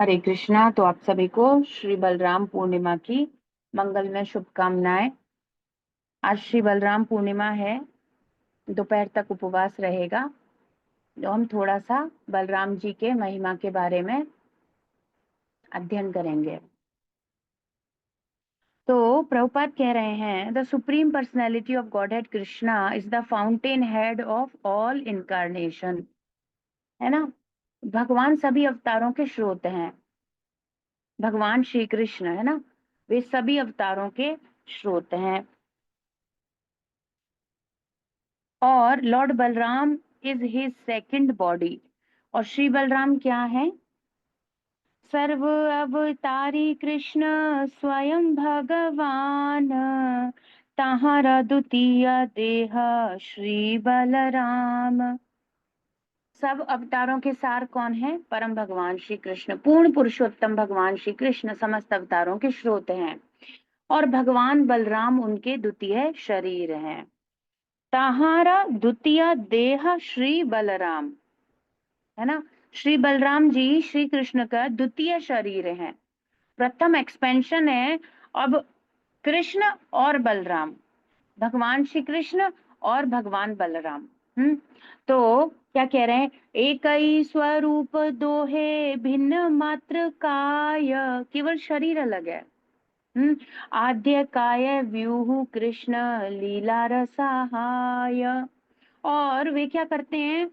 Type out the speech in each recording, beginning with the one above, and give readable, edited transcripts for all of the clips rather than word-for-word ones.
हरे कृष्णा। तो आप सभी को श्री बलराम पूर्णिमा की मंगलमय शुभकामनाएं। आज श्री बलराम पूर्णिमा है। दोपहर तक उपवास रहेगा। तो हम थोड़ा सा बलराम जी के महिमा के बारे में अध्ययन करेंगे। तो प्रभुपाद कह रहे हैं, the supreme personality of godhead Krishna is the fountain head of all incarnation. है ना। भगवान सभी अवतारों के स्रोत हैं। भगवान श्री कृष्ण है ना, वे सभी अवतारों के स्रोत हैं। और Lord Balram is his second body. और श्री बलराम क्या है? सर्व अवतारी कृष्ण स्वयं भगवान, ताहारा द्वितीय देह श्री बलराम। सब अवतारों के सार कौन है? परम भगवान श्री कृष्ण, पूर्ण पुरुषोत्तम भगवान श्री कृष्ण समस्त अवतारों के स्रोत हैं। और भगवान बलराम उनके द्वितीय शरीर हैं। ताहारा द्वितीय देह श्री बलराम, है ना। श्री बलराम जी श्री कृष्ण का द्वितीय शरीर है, प्रथम एक्सपेंशन है। अब कृष्ण और बलराम, भगवान श्री कृष्ण और भगवान बलराम। तो क्या कह रहे हैं? एक ही स्वरूप दोहे भिन्न मात्र काय, केवल शरीर अलग है। आद्य काय व्यूह कृष्ण लीला रसाहाय। और वे क्या करते हैं?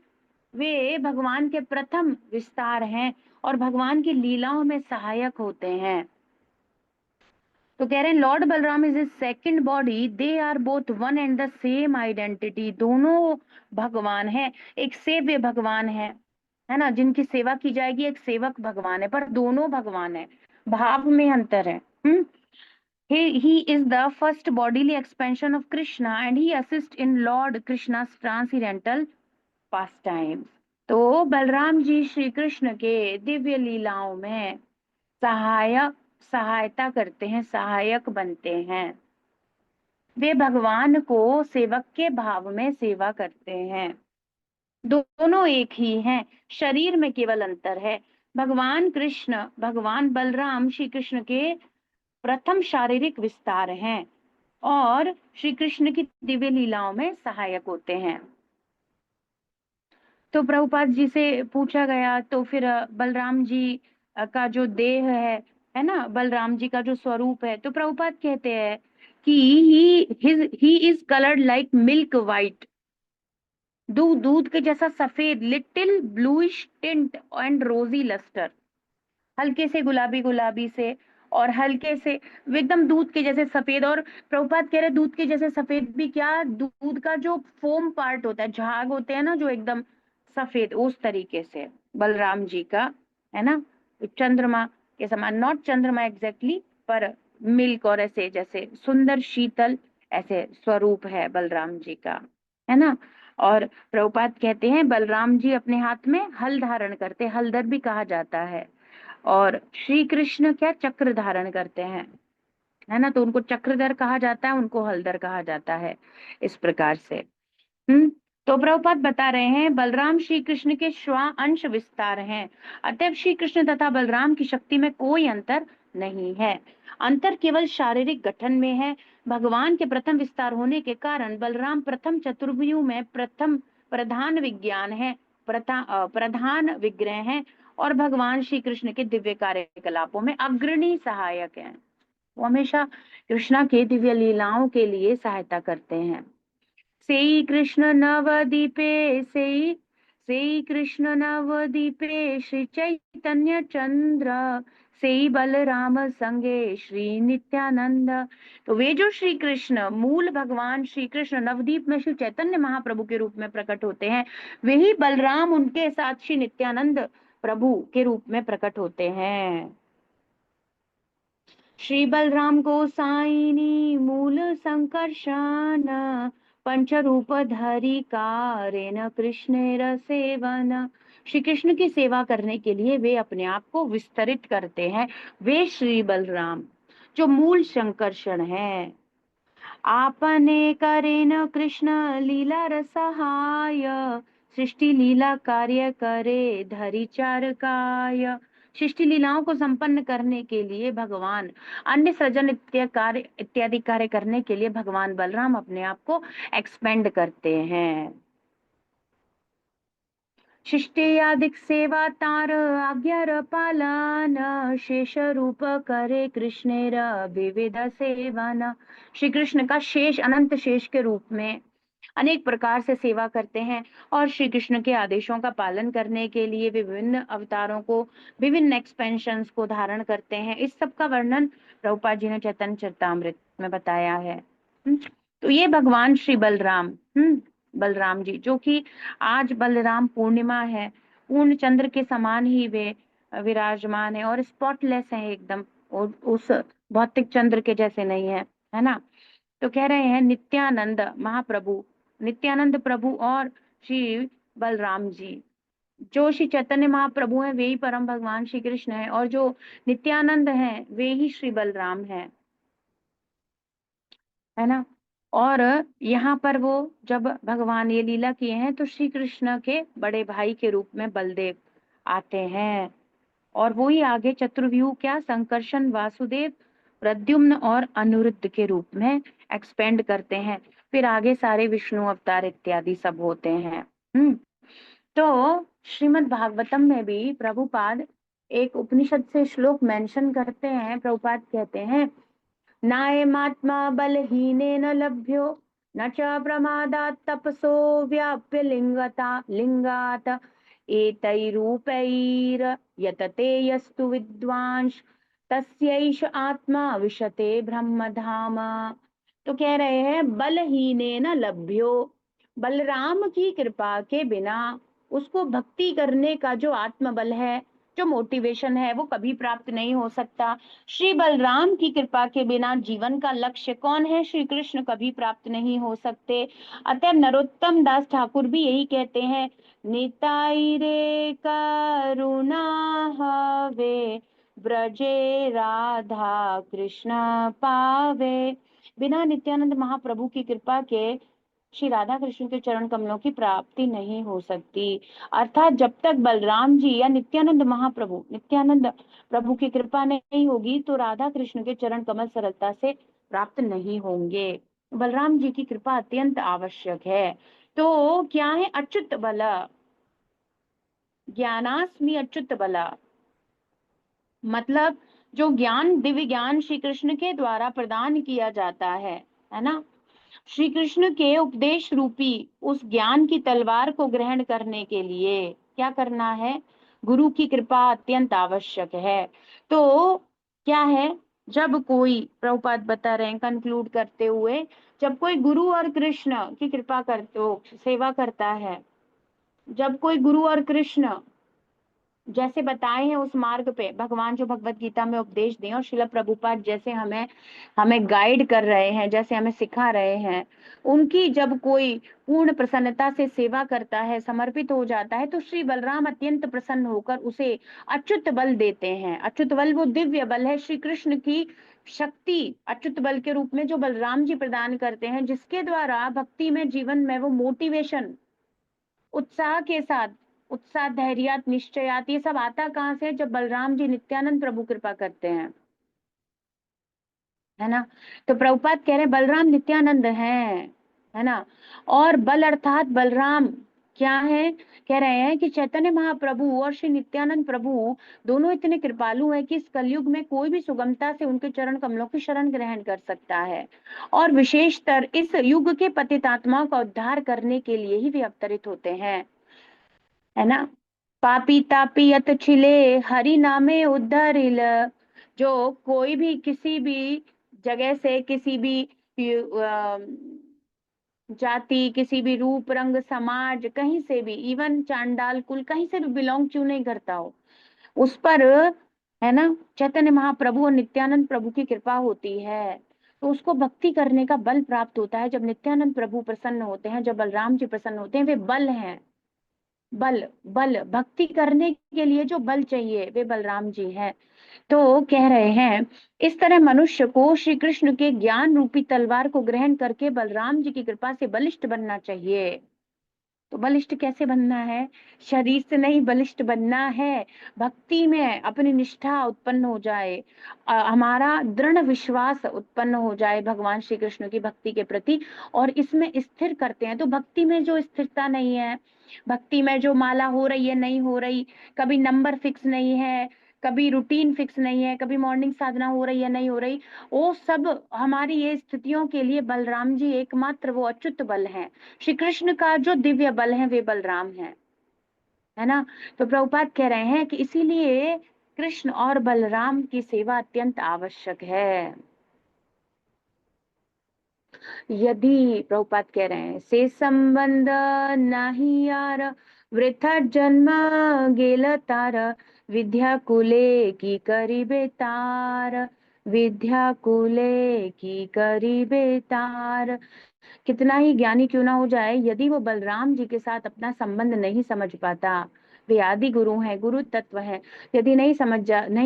वे भगवान के प्रथम विस्तार हैं और भगवान की लीलाओं में सहायक होते हैं। तो कह रहे हैं lord Balram is is second body, they are both one and the same identity. दोनों भगवान है, एक सेव्य भगवान है ना, जिनकी सेवा की जाएगी। एक सेवक भगवान है, पर दोनों भगवान है, भाव में अंतर है। He is the first bodily expansion of Krishna and he assists in Lord Krishna's transcendental pastimes। तो बलराम जी श्री कृष्ण के दिव्य लीलाओं में सहायता करते हैं, सहायक बनते हैं। वे भगवान को सेवक के भाव में सेवा करते हैं। दोनों एक ही हैं, शरीर में केवल अंतर है। भगवान कृष्ण, भगवान बलराम श्री कृष्ण के प्रथम शारीरिक विस्तार हैं और श्री कृष्ण की दिव्य लीलाओं में सहायक होते हैं। तो प्रभुपाद जी से पूछा गया, तो फिर बलराम जी का जो देह है ना, बलराम जी का जो स्वरूप है, तो प्रभुपाद कहते हैं कि he is coloured like milk white, दूध दूध के जैसा सफेद, लिटिल ब्लूइश टिंट एंड रोजी लस्टर, हल्के से गुलाबी गुलाबी से और हल्के से एकदम दूध के जैसे सफेद। और प्रभुपाद कह रहे दूध के जैसे सफेद भी क्या, दूध का जो फोम पार्ट होता है, झाग होते हैं ना जो एकदम सफेद, उस तरीके से बलराम जी का, है ना, चंद्रमा के समान। नॉट चंद्रमा एग्जैक्टली, पर मिल्क और ऐसे जैसे सुंदर शीतल ऐसे स्वरूप है बलराम जी का, है ना। और प्रभुपाद कहते हैं बलराम जी अपने हाथ में हल धारण करते, हलधर भी कहा जाता है। और श्री कृष्ण क्या चक्र धारण करते हैं, है ना, तो उनको चक्रधर कहा जाता है, उनको हलधर कहा जाता है, इस प्रकार से। हम्म तो प्रभुपाद बता रहे हैं बलराम श्री कृष्ण के श्वा अंश विस्तार हैं, अतएव श्री कृष्ण तथा बलराम की शक्ति में कोई अंतर नहीं है। अंतर केवल शारीरिक गठन में है। भगवान के प्रथम विस्तार होने के कारण बलराम प्रथम चतुर्भुज में प्रथम प्रधान विज्ञान है, प्रधान विग्रह है और भगवान श्री कृष्ण के दिव्य कार्यकलापों में अग्रणी सहायक हैं। वो हमेशा कृष्णा के दिव्य लीलाओं के लिए सहायता करते हैं। सेई कृष्ण नवदीपे सेई कृष्ण नवदीपे श्री चैतन्य चंद्र, सेई बलराम संगे श्री नित्यानंद। तो वे जो श्री कृष्ण, मूल भगवान श्री कृष्ण नवदीप में श्री चैतन्य महाप्रभु के रूप में प्रकट होते हैं, वही बलराम उनके साथ श्री नित्यानंद प्रभु के रूप में प्रकट होते हैं। श्री बलराम गोसाइनी मूल संकर्षण, पंचरूप धरी कारेन कृष्ण सेवन। श्री कृष्ण की सेवा करने के लिए वे अपने आप को विस्तरित करते हैं। वे श्री बलराम जो मूल संकर्षण है, आपने करेन कृष्ण लीला रसहाय, सृष्टि लीला कार्य करे धरी चार काय। सृष्टि लीलाओं को संपन्न करने के लिए भगवान, अन्य सृजन इत्यादि कार्य करने के लिए भगवान बलराम अपने आप को एक्सपेंड करते हैं। शिष्टेयादिक सेवा तार आज्ञा पालन, शेष रूप करे कृष्णेर विविध सेवन। श्री कृष्ण का शेष, अनंत शेष के रूप में अनेक प्रकार से सेवा करते हैं और श्री कृष्ण के आदेशों का पालन करने के लिए विभिन्न अवतारों को, विभिन्न एक्सपेंशंस को धारण करते हैं। इस सब का वर्णन प्रभुपाद जी ने चैतन्य चरितामृत में बताया है। तो ये भगवान श्री बलराम, बलराम जी, जो कि आज बलराम पूर्णिमा है, पूर्ण चंद्र के समान ही वे विराजमान है और स्पॉटलेस है एकदम, और उस भौतिक चंद्र के जैसे नहीं है, है ना। तो कह रहे हैं नित्यानंद महाप्रभु, नित्यानंद प्रभु और श्री बलराम जी, जो श्री चैतन्य महाप्रभु हैं वे ही परम भगवान श्री कृष्ण है, और जो नित्यानंद हैं वे ही श्री बलराम है ना। और यहाँ पर वो जब भगवान ये लीला किए हैं तो श्री कृष्ण के बड़े भाई के रूप में बलदेव आते हैं, और वो ही आगे चतुर्व्यूह क्या संकर्षण, वासुदेव, प्रद्युम्न और अनिरुद्ध के रूप में एक्सपेंड करते हैं। फिर आगे सारे विष्णु अवतार इत्यादि सब होते हैं। तो श्रीमद् भागवतम में भी प्रभुपाद एक उपनिषद से श्लोक मेंशन करते हैं। प्रभुपाद कहते हैं, नायमात्मा बलहीनेन लभ्यो न च प्रमादात् तपसो व्याप्य लिंगात एतैरूपैर्यतते यस्तु विद्वांस तस्यैष आत्मा विशते ब्रह्मधाम। तो कह रहे हैं बलहीनेन लभ्यो, बलराम की कृपा के बिना उसको भक्ति करने का जो आत्मबल है, जो मोटिवेशन है, वो कभी प्राप्त नहीं हो सकता। श्री बलराम की कृपा के बिना जीवन का लक्ष्य कौन है, श्री कृष्ण, कभी प्राप्त नहीं हो सकते। अतः नरोत्तम दास ठाकुर भी यही कहते हैं, निताई रे करुणा हवे ब्रजे राधा कृष्ण पावे। बिना नित्यानंद महाप्रभु की कृपा के श्री राधा कृष्ण के चरण कमलों की प्राप्ति नहीं हो सकती। अर्थात जब तक बलराम जी या नित्यानंद महाप्रभु, नित्यानंद प्रभु की कृपा नहीं होगी तो राधा कृष्ण के चरण कमल सरलता से प्राप्त नहीं होंगे। बलराम जी की कृपा अत्यंत आवश्यक है। तो क्या है अच्युत बल, ज्ञानास्मि अच्युत बला, मतलब जो ज्ञान, दिव्य ज्ञान श्री कृष्ण के द्वारा प्रदान किया जाता है ना। श्री कृष्ण के उपदेश रूपी उस ज्ञान की तलवार को ग्रहण करने के लिए क्या करना है, गुरु की कृपा अत्यंत आवश्यक है। तो क्या है, जब कोई, प्रभुपाद बता रहे हैं कंक्लूड करते हुए, जब कोई गुरु और कृष्ण की कृपा करते सेवा करता है, जब कोई गुरु और कृष्ण जैसे बताए हैं उस मार्ग पे भगवान जो भगवत गीता में उपदेश दिए और श्रील प्रभुपाद जैसे हमें हमें गाइड कर रहे हैं, जैसे हमें सिखा रहे हैं, उनकी जब कोई पूर्ण प्रसन्नता से सेवा करता है, समर्पित हो जाता है, तो श्री बलराम अत्यंत प्रसन्न होकर उसे अच्युत बल देते हैं। अच्युत बल वो दिव्य बल है, श्री कृष्ण की शक्ति अच्युत बल के रूप में जो बलराम जी प्रदान करते हैं, जिसके द्वारा भक्ति में, जीवन में वो मोटिवेशन, उत्साह के साथ, उत्साह, धैर्य, निश्चयात, ये सब आता कहाँ से, जब बलराम जी नित्यानंद प्रभु कृपा करते हैं, है ना। तो प्रभुपाद कह रहे हैं बलराम नित्यानंद है ना। और बल अर्थात बलराम क्या है, कह रहे हैं कि चैतन्य महाप्रभु और श्री नित्यानंद प्रभु दोनों इतने कृपालु हैं कि इस कलयुग में कोई भी सुगमता से उनके चरण कमलों की शरण ग्रहण कर सकता है, और विशेषतर इस युग के पतित आत्माओं का उद्धार करने के लिए ही वे अवतरित होते हैं, है ना। पापी तापी यत छिले हरि नामे उद्धरिल। जो कोई भी किसी भी जगह से, किसी भी जाति, किसी भी रूप रंग समाज, कहीं से भी, इवन चांडाल कुल, कहीं से भी बिलोंग क्यों नहीं करता हो, उस पर, है ना, चैतन्य महाप्रभु और नित्यानंद प्रभु की कृपा होती है, तो उसको भक्ति करने का बल प्राप्त होता है। जब नित्यानंद प्रभु प्रसन्न होते हैं, जब बलराम जी प्रसन्न होते हैं, वे बल हैं, बल, बल भक्ति करने के लिए जो बल चाहिए वे बलराम जी हैं। तो कह रहे हैं इस तरह मनुष्य को श्री कृष्ण के ज्ञान रूपी तलवार को ग्रहण करके बलराम जी की कृपा से बलिष्ठ बनना चाहिए। तो बलिष्ठ कैसे बनना है? शरीर से नहीं, बलिष्ठ बनना है। भक्ति में अपनी निष्ठा उत्पन्न हो जाए, हमारा दृढ़ विश्वास उत्पन्न हो जाए भगवान श्री कृष्ण की भक्ति के प्रति, और इसमें स्थिर करते हैं। तो भक्ति में जो स्थिरता नहीं है, भक्ति में जो माला हो रही है नहीं हो रही, कभी नंबर फिक्स नहीं है, कभी रूटीन फिक्स नहीं है, कभी मॉर्निंग साधना हो रही है नहीं हो रही, वो सब हमारी ये स्थितियों के लिए बलराम जी एकमात्र वो अच्युत बल हैं। श्री कृष्ण का जो दिव्य बल है वे बलराम है ना। तो प्रभुपाद कह रहे हैं कि इसीलिए कृष्ण और बलराम की सेवा अत्यंत आवश्यक है। यदि प्रभुपाद कह रहे हैं से संबंध नाही यार, वृथा जन्म गेल तार, विद्या कुले की करीबे तार, विद्या कुले की करीबे तार। कितना ही ज्ञानी क्यों ना हो जाए, यदि वो बलराम जी के साथ अपना संबंध नहीं समझ पाता, वे आदि गुरु हैं, गुरु तत्व है, यदि नहीं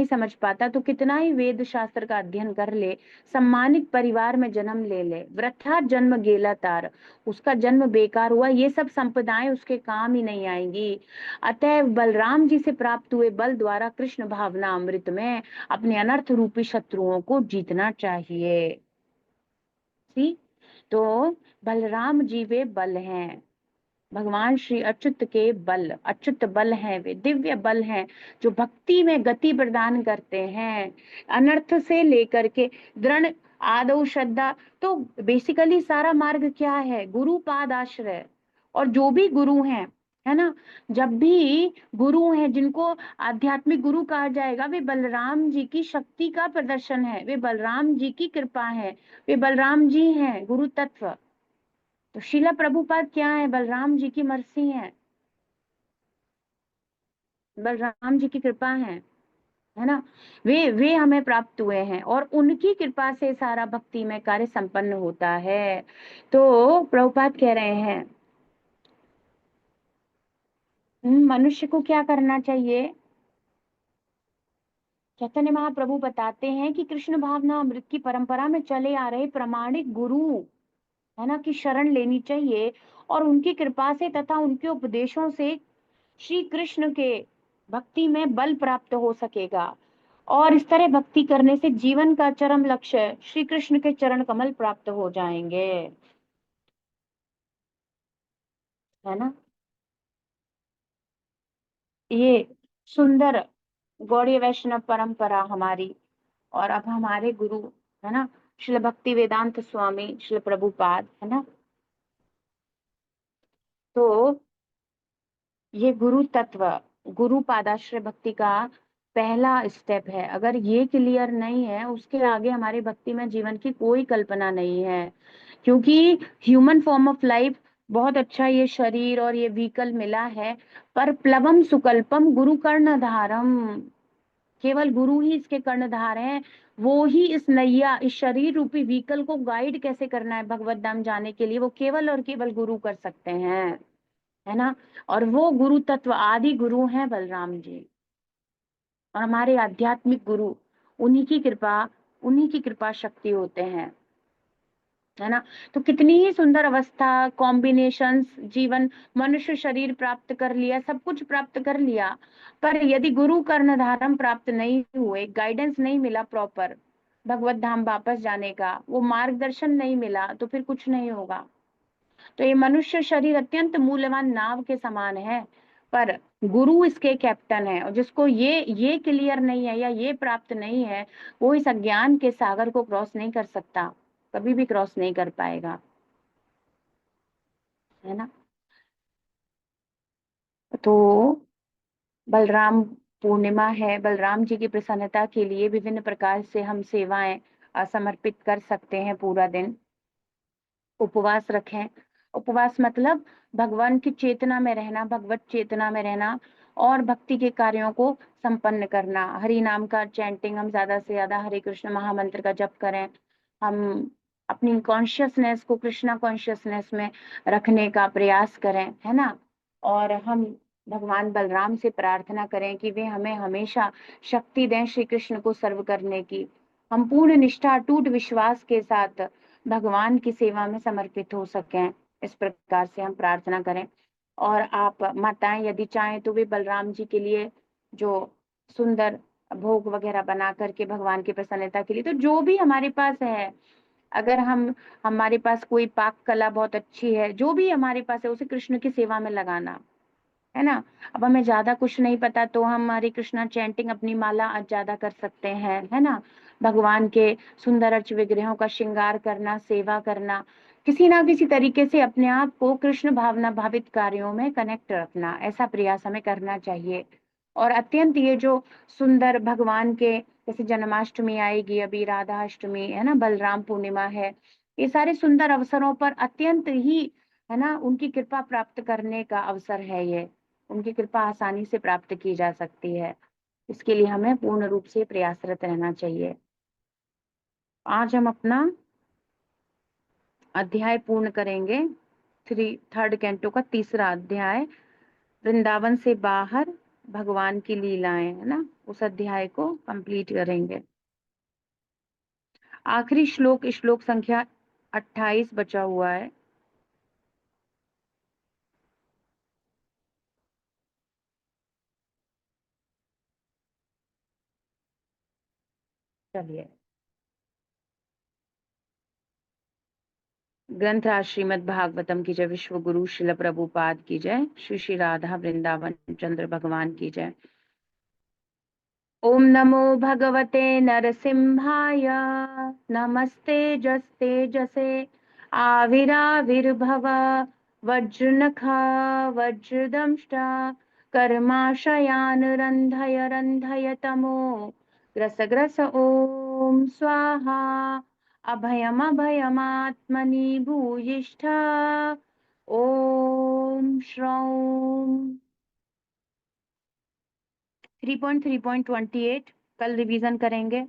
समझ पाता, तो कितना ही वेद शास्त्र का अध्ययन कर ले, सम्मानित परिवार में जन्म ले ले, वृथा जन्म गेला तार, उसका जन्म बेकार हुआ, ये सब संपदाएं उसके काम ही नहीं आएंगी। अतः बलराम जी से प्राप्त हुए बल द्वारा कृष्ण भावना अमृत में अपने अनर्थ रूपी शत्रुओं को जीतना चाहिए। सी तो बलराम जी वे बल हैं, भगवान श्री अच्युत के बल, अच्युत बल हैं, वे दिव्य बल हैं जो भक्ति में गति प्रदान करते हैं, अनर्थ से लेकर के दृढ़ आदौ श्रद्धा। तो बेसिकली सारा मार्ग क्या है? गुरु पाद आश्रय। और जो भी गुरु हैं, है ना, जब भी गुरु हैं जिनको आध्यात्मिक गुरु कहा जाएगा, वे बलराम जी की शक्ति का प्रदर्शन है, वे बलराम जी की कृपा है, वे बलराम जी हैं गुरु तत्व। तो शिला प्रभुपाद क्या है? बलराम जी की मर्सी है, बलराम जी की कृपा है ना। वे हमें प्राप्त हुए हैं और उनकी कृपा से सारा भक्ति में कार्य संपन्न होता है। तो प्रभुपाद कह रहे हैं मनुष्य को क्या करना चाहिए? चैतन्य महाप्रभु बताते हैं कि कृष्ण भावना अमृत की परंपरा में चले आ रहे प्रामाणिक गुरु, है ना, की शरण लेनी चाहिए, और उनकी कृपा से तथा उनके उपदेशों से श्री कृष्ण के भक्ति में बल प्राप्त हो सकेगा। और इस तरह भक्ति करने से जीवन का चरम लक्ष्य श्री कृष्ण के चरण कमल प्राप्त हो जाएंगे, है ना। ये सुंदर गौड़ीय वैष्णव परंपरा हमारी, और अब हमारे गुरु, है ना, श्रील भक्ति वेदांत स्वामी श्रील प्रभुपाद, है ना। तो ये गुरु तत्व, गुरु पादाश्रय भक्ति का पहला स्टेप है। अगर ये क्लियर नहीं है, उसके आगे हमारी भक्ति में जीवन की कोई कल्पना नहीं है। क्योंकि ह्यूमन फॉर्म ऑफ लाइफ बहुत अच्छा, ये शरीर और ये व्हीकल मिला है, पर प्लवम सुकल्पम गुरु कर्णधारम, केवल गुरु ही इसके कर्णधार हैं। वो ही इस नैया, इस शरीर रूपी व्हीकल को गाइड कैसे करना है भगवत धाम जाने के लिए, वो केवल और केवल गुरु कर सकते हैं, है ना। और वो गुरु तत्व आदि गुरु हैं बलराम जी, और हमारे आध्यात्मिक गुरु उन्हीं की कृपा, उन्हीं की कृपा शक्ति होते हैं, है ना। तो कितनी ही सुंदर अवस्था, कॉम्बिनेशंस, जीवन, मनुष्य शरीर प्राप्त कर लिया, सब कुछ प्राप्त कर लिया, पर यदि गुरु कर्णधारम प्राप्त नहीं हुए, गाइडेंस नहीं मिला प्रॉपर भगवत धाम वापस जाने का, वो मार्गदर्शन नहीं मिला, तो फिर कुछ नहीं होगा। तो ये मनुष्य शरीर अत्यंत मूल्यवान नाव के समान है, पर गुरु इसके कैप्टन है, और जिसको ये क्लियर नहीं है या ये प्राप्त नहीं है, वो इस अज्ञान के सागर को क्रॉस नहीं कर सकता, कभी भी क्रॉस नहीं कर पाएगा, है ना। तो बलराम पूर्णिमा है, बलराम जी की प्रसन्नता के लिए विभिन्न प्रकार से हम सेवाएं समर्पित कर सकते हैं। पूरा दिन उपवास रखें। उपवास मतलब भगवान की चेतना में रहना, भगवत चेतना में रहना, और भक्ति के कार्यों को संपन्न करना। हरि नाम का चैंटिंग, हम ज्यादा से ज्यादा हरे कृष्ण महामंत्र का जप करें, हम अपनी कॉन्शियसनेस को कृष्णा कॉन्शियसनेस में रखने का प्रयास करें, है ना। और हम भगवान बलराम से प्रार्थना करें कि वे हमें हमेशा शक्ति दें श्री कृष्ण को सर्व करने की। हम पूर्ण निष्ठा, अटूट विश्वास के साथ भगवान की सेवा में समर्पित हो सकें, इस प्रकार से हम प्रार्थना करें। और आप माताएं यदि चाहें तो वे बलराम जी के लिए जो सुंदर भोग वगैरह बना करके भगवान की प्रसन्नता के लिए, तो जो भी हमारे पास है, अगर हमारे पास कोई पाक कला बहुत अच्छी है, जो भी हमारे पास है उसे कृष्ण की सेवा में लगाना, है ना। अब हमें ज्यादा कुछ नहीं पता तो हम हरे कृष्णा चैंटिंग अपनी माला आज ज्यादा कर सकते हैं, है ना। भगवान के सुंदर अर्च विग्रहों का श्रृंगार करना, सेवा करना, किसी ना किसी तरीके से अपने आप को कृष्ण भावना भावित कार्यों में कनेक्ट रखना, ऐसा प्रयास हमें करना चाहिए। और अत्यंत ये जो सुंदर भगवान के, जैसे जन्माष्टमी आएगी अभी, राधा अष्टमी है ना, बलराम पूर्णिमा है, ये सारे सुंदर अवसरों पर अत्यंत ही, है ना, उनकी कृपा प्राप्त करने का अवसर है ये। उनकी कृपा आसानी से प्राप्त की जा सकती है, इसके लिए हमें पूर्ण रूप से प्रयासरत रहना चाहिए। आज हम अपना अध्याय पूर्ण करेंगे, थर्ड कैंटो का तीसरा अध्याय, वृंदावन से बाहर भगवान की लीलाएं, है ना, उस अध्याय को कंप्लीट करेंगे। आखिरी श्लोक, श्लोक संख्या 28 बचा हुआ है। चलिए, ग्रंथराज श्रीमद् भागवतम की जय, विश्व गुरु शिल प्रभुपाद की जय, श्री श्री राधा वृंदावन चंद्र भगवान की जय। ओम नमो भगवते नरसिंहाय, नमस्ते जस्ते जसे आविराविर्भव, वज्रनखा वज्रदंष्टा कर्माशयान रंधय रंधय तमो ग्रस ग्रस ओम स्वाहा, अभयम अभयमात्मनि भूयिष्ठ ओम श्रौम। 3.3.28 कल रिवीजन करेंगे।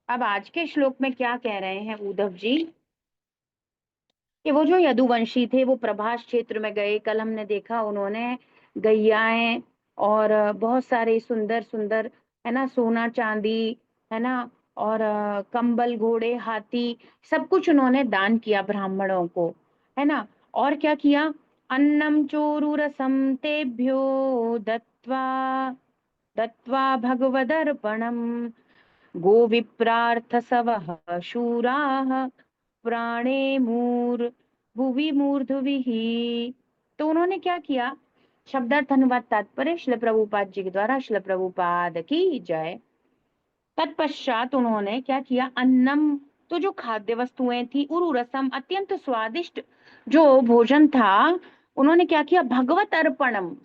अब आज के श्लोक में क्या कह रहे हैं उद्धव जी, कि वो जो यदुवंशी थे वो प्रभास क्षेत्र में गए, कल हमने देखा उन्होंने गैयाएं और बहुत सारे सुंदर सुंदर, है ना, सोना चांदी, है ना, और कंबल, घोड़े, हाथी, सब कुछ उन्होंने दान किया ब्राह्मणों को, है ना। और क्या किया, अन्नम चोरुरसम तेभ्यो दत्वा दत्वा भगवदर्पणम् गोविप्रार्थसवः शूराः प्राणे मूर भुवि मूर्धविः। तो उन्होंने क्या किया, शब्दार्थ अनुवाद तात्पर्य श्रील प्रभुपाद जी के द्वारा, श्रील प्रभुपाद की जय। तत्पश्चात उन्होंने क्या किया, अन्नम, तो जो खाद्य वस्तुएं थी, उरु रसम, अत्यंत स्वादिष्ट जो भोजन था, उन्होंने क्या किया, भगवत अर्पणम,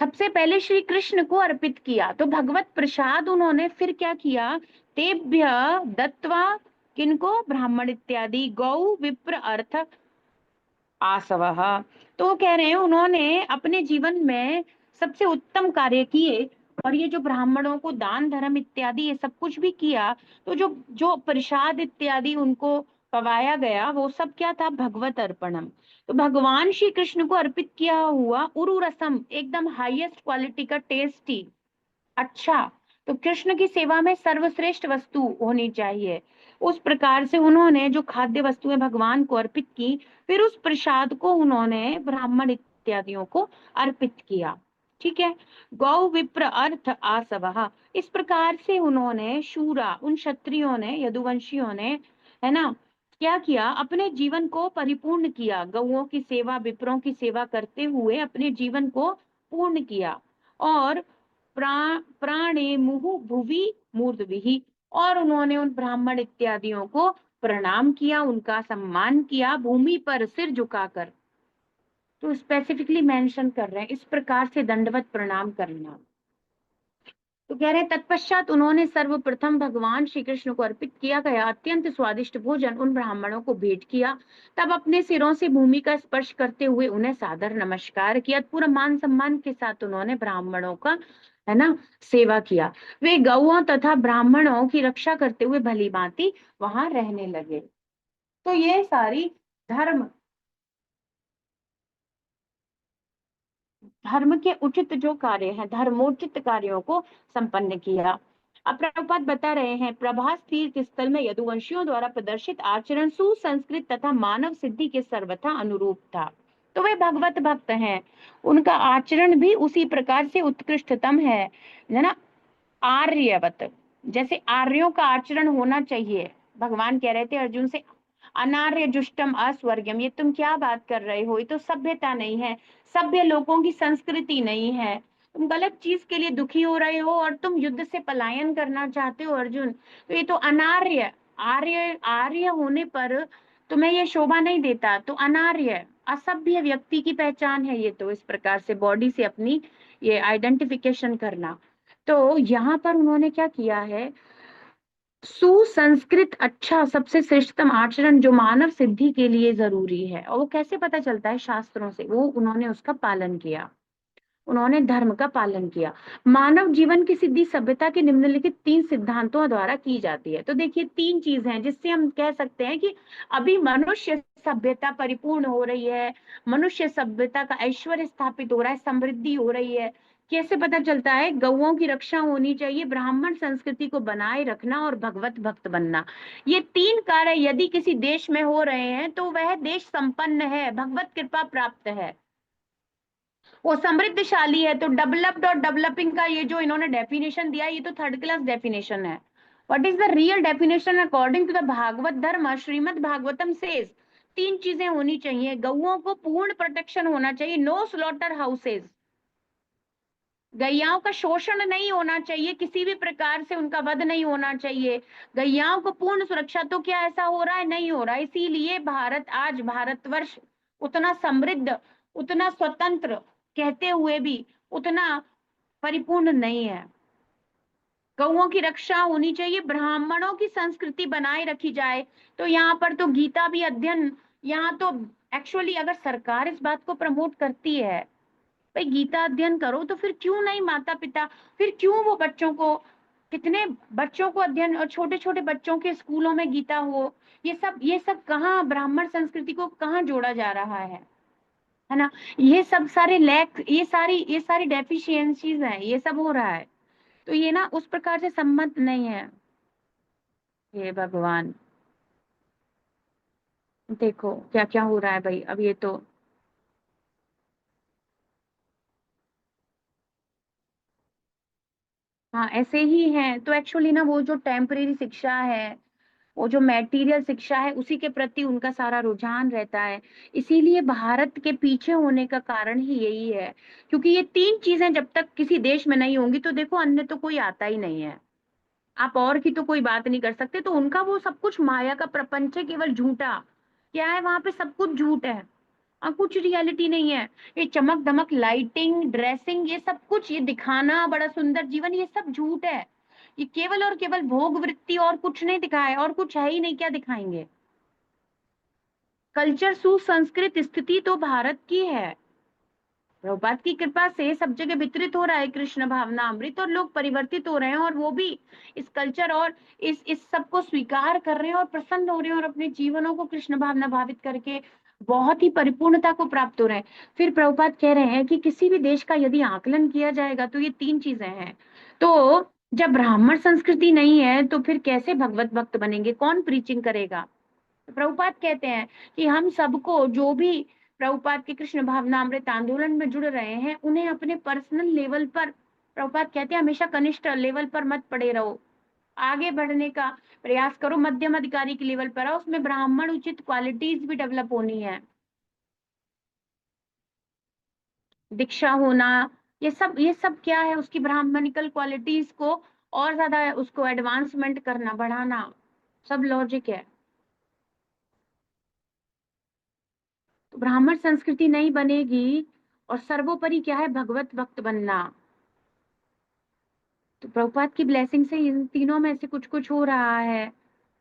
सबसे पहले श्री कृष्ण को अर्पित किया। तो भगवत प्रसाद उन्होंने फिर क्या किया, तेभ्य दत्वा, किनको, ब्राह्मण इत्यादि, गौ विप्र अर्थ आसवः। तो वो कह रहे हैं उन्होंने अपने जीवन में सबसे उत्तम कार्य किए, और ये जो ब्राह्मणों को दान धर्म इत्यादि ये सब कुछ भी किया, तो जो जो प्रसाद इत्यादि उनको पवाया गया वो सब क्या था, भगवत अर्पणम। तो भगवान श्री कृष्ण को अर्पित किया हुआ उरु रसम, एकदम हाईएस्ट क्वालिटी का, टेस्टी, अच्छा, तो कृष्ण की सेवा में सर्वश्रेष्ठ वस्तु होनी चाहिए। उस प्रकार से उन्होंने जो खाद्य वस्तुएं भगवान को अर्पित की, फिर उस प्रसाद को उन्होंने ब्राह्मण इत्यादियों को अर्पित किया, ठीक है। गौ विप्र अर्थ आसवः, इस प्रकार से उन्होंने शूरा, उन क्षत्रियों ने, यदुवंशियों ने, है ना, क्या किया, अपने जीवन को परिपूर्ण किया, गौओं की सेवा, विप्रों की सेवा करते हुए अपने जीवन को पूर्ण किया। और प्राणे मुहु भुवि मूर्धविहि, और उन्होंने उन ब्राह्मण इत्यादियों को प्रणाम किया, उनका सम्मान किया, भूमि पर सिर झुकाकर। तो स्पेसिफिकली मेंशन कर रहे हैं इस प्रकार से दंडवत प्रणाम करना। तो कह रहे हैं तत्पश्चात उन्होंने सर्वप्रथम भगवान श्री कृष्ण को अर्पित किया गया अत्यंत स्वादिष्ट भोजन उन ब्राह्मणों को भेंट किया, तब अपने सिरों से भूमि का स्पर्श करते हुए उन्हें सादर नमस्कार किया, पूरा मान सम्मान के साथ उन्होंने ब्राह्मणों का, है ना, सेवा किया। वे गौओं तथा ब्राह्मणों की रक्षा करते हुए भली भांति वहां रहने लगे। तो ये सारी धर्म धर्म के उचित जो कार्य हैं, धर्मोचित कार्यों को संपन्न किया। अब प्रभुपाद बता रहे हैं, प्रभास तीर्थ स्थल में यदुवंशियों द्वारा प्रदर्शित आचरण सुसंस्कृत तथा मानव सिद्धि के सर्वथा अनुरूप था। तो वे भगवत भक्त हैं। उनका आचरण भी उसी प्रकार से उत्कृष्टतम है ना, आर्यवत, जैसे आर्यों का आचरण होना चाहिए। भगवान कह रहे थे अर्जुन से, अनार्य जुष्टम अस्वर्गम, ये तुम क्या बात कर रहे हो, ये तो सभ्यता नहीं है, सभ्य लोगों की संस्कृति नहीं है, तुम गलत चीज के लिए दुखी हो रहे हो और तुम युद्ध से पलायन करना चाहते हो अर्जुन, तो ये तो अनार्य, आर्य आर्य होने पर तुम्हें ये शोभा नहीं देता, तो अनार्य असभ्य व्यक्ति की पहचान है ये, तो इस प्रकार से बॉडी से अपनी ये आइडेंटिफिकेशन करना। तो यहाँ पर उन्होंने क्या किया है, सुसंस्कृत अच्छा सबसे श्रेष्ठतम आचरण जो मानव सिद्धि के लिए जरूरी है, और वो कैसे पता चलता है, शास्त्रों से, वो उन्होंने उसका पालन किया, उन्होंने धर्म का पालन किया। मानव जीवन की सिद्धि सभ्यता के निम्नलिखित 3 सिद्धांतों द्वारा की जाती है। तो देखिए 3 चीज हैं जिससे हम कह सकते हैं कि अभी मनुष्य सभ्यता परिपूर्ण हो रही है, मनुष्य सभ्यता का ऐश्वर्य स्थापित हो रहा है, समृद्धि हो रही है। कैसे पता चलता है, गौओं की रक्षा होनी चाहिए, ब्राह्मण संस्कृति को बनाए रखना और भगवत भक्त बनना, ये 3 कार्य यदि किसी देश में हो रहे हैं तो वह देश संपन्न है, भगवत कृपा प्राप्त है, वो समृद्धशाली है। तो डेवलप्ड और डेवलपिंग का ये जो इन्होंने डेफिनेशन दिया, ये तो थर्ड क्लास डेफिनेशन है। What is the real definition according to the Bhagavat dharma, Srimad Bhagavatam says, 3 चीजें होनी चाहिए, गौओं को पूर्ण प्रोटेक्शन होना चाहिए, नो स्लॉटर हाउसेज, गैयाओं का शोषण नहीं होना चाहिए, किसी भी प्रकार से उनका वध नहीं होना चाहिए, गैयाओं को पूर्ण सुरक्षा। तो क्या ऐसा हो रहा है, नहीं हो रहा, इसीलिए भारत आज, भारतवर्ष उतना समृद्ध, उतना स्वतंत्र कहते हुए भी उतना परिपूर्ण नहीं है। गौओं की रक्षा होनी चाहिए, ब्राह्मणों की संस्कृति बनाए रखी जाए। तो यहाँ पर तो गीता भी अध्ययन, यहाँ तो एक्चुअली अगर सरकार इस बात को प्रमोट करती है भाई गीता अध्ययन करो, तो फिर क्यों नहीं माता पिता, फिर क्यों वो बच्चों को, कितने बच्चों को अध्ययन, और छोटे छोटे बच्चों के स्कूलों में गीता हो, ये सब कहाँ ब्राह्मण संस्कृति को कहाँ जोड़ा जा रहा है ना, ये सब सारे लैक, ये सारी डेफिशिएंसीज हैं, ये सब हो रहा है। तो ये ना उस प्रकार से सम्मत नहीं है। हे भगवान, देखो क्या क्या हो रहा है भाई, अब ये तो, हाँ ऐसे ही है। तो एक्चुअली ना वो जो टेम्परेरी शिक्षा है, वो जो मैटेरियल शिक्षा है, उसी के प्रति उनका सारा रुझान रहता है। इसीलिए भारत के पीछे होने का कारण ही यही है, क्योंकि ये 3 चीजें जब तक किसी देश में नहीं होंगी तो देखो अन्य तो कोई आता ही नहीं है, आप और की तो कोई बात नहीं कर सकते। तो उनका वो सब कुछ माया का प्रपंच है, केवल झूठा, क्या है वहां पे, सब कुछ झूठ है, कुछ रियलिटी नहीं है। ये चमक धमक, लाइटिंग, ड्रेसिंग, ये सब कुछ, ये दिखाना बड़ा सुंदर जीवन, ये सब झूठ है। ये केवल और केवल भोग वृत्ति, और कुछ नहीं दिखाया, और कुछ है ही नहीं, क्या दिखाएंगे। कल्चर सुसंस्कृत स्थिति तो भारत की है, प्रभुपाद की कृपा से सब जगह वितरित हो रहा है कृष्ण भावना अमृत, और लोग परिवर्तित हो रहे हैं, और वो भी इस कल्चर और इस सब को स्वीकार कर रहे हैं और प्रसन्न हो रहे हैं, और अपने जीवनों को कृष्ण भावना भावित करके बहुत ही परिपूर्णता को प्राप्त हो रहे हैं। फिर प्रभुपाद कह रहे हैं कि किसी भी देश का यदि आकलन किया जाएगा तो ये 3 चीजें हैं। तो जब ब्राह्मण संस्कृति नहीं है तो फिर कैसे भगवत भक्त बनेंगे, कौन प्रीचिंग करेगा। तो प्रभुपाद कहते हैं कि हम सबको, जो भी प्रभुपाद के कृष्ण भावनामृत आंदोलन में जुड़ रहे हैं, उन्हें अपने पर्सनल लेवल पर, प्रभुपाद कहते हैं हमेशा कनिष्ठ लेवल पर मत पड़े रहो, आगे बढ़ने का प्रयास करो, मध्यम अधिकारी के लेवल पर आओ, उसमें ब्राह्मण उचित क्वालिटीज भी डेवलप होनी है, दीक्षा होना, ये सब क्या है, उसकी ब्राह्मणिकल क्वालिटीज को और ज्यादा उसको एडवांसमेंट करना, बढ़ाना, सब लॉजिक है। तो ब्राह्मण संस्कृति नहीं बनेगी, और सर्वोपरि क्या है, भगवत भक्त बनना। तो प्रभुपाद की ब्लेसिंग से इन तीनों में से कुछ कुछ हो रहा है,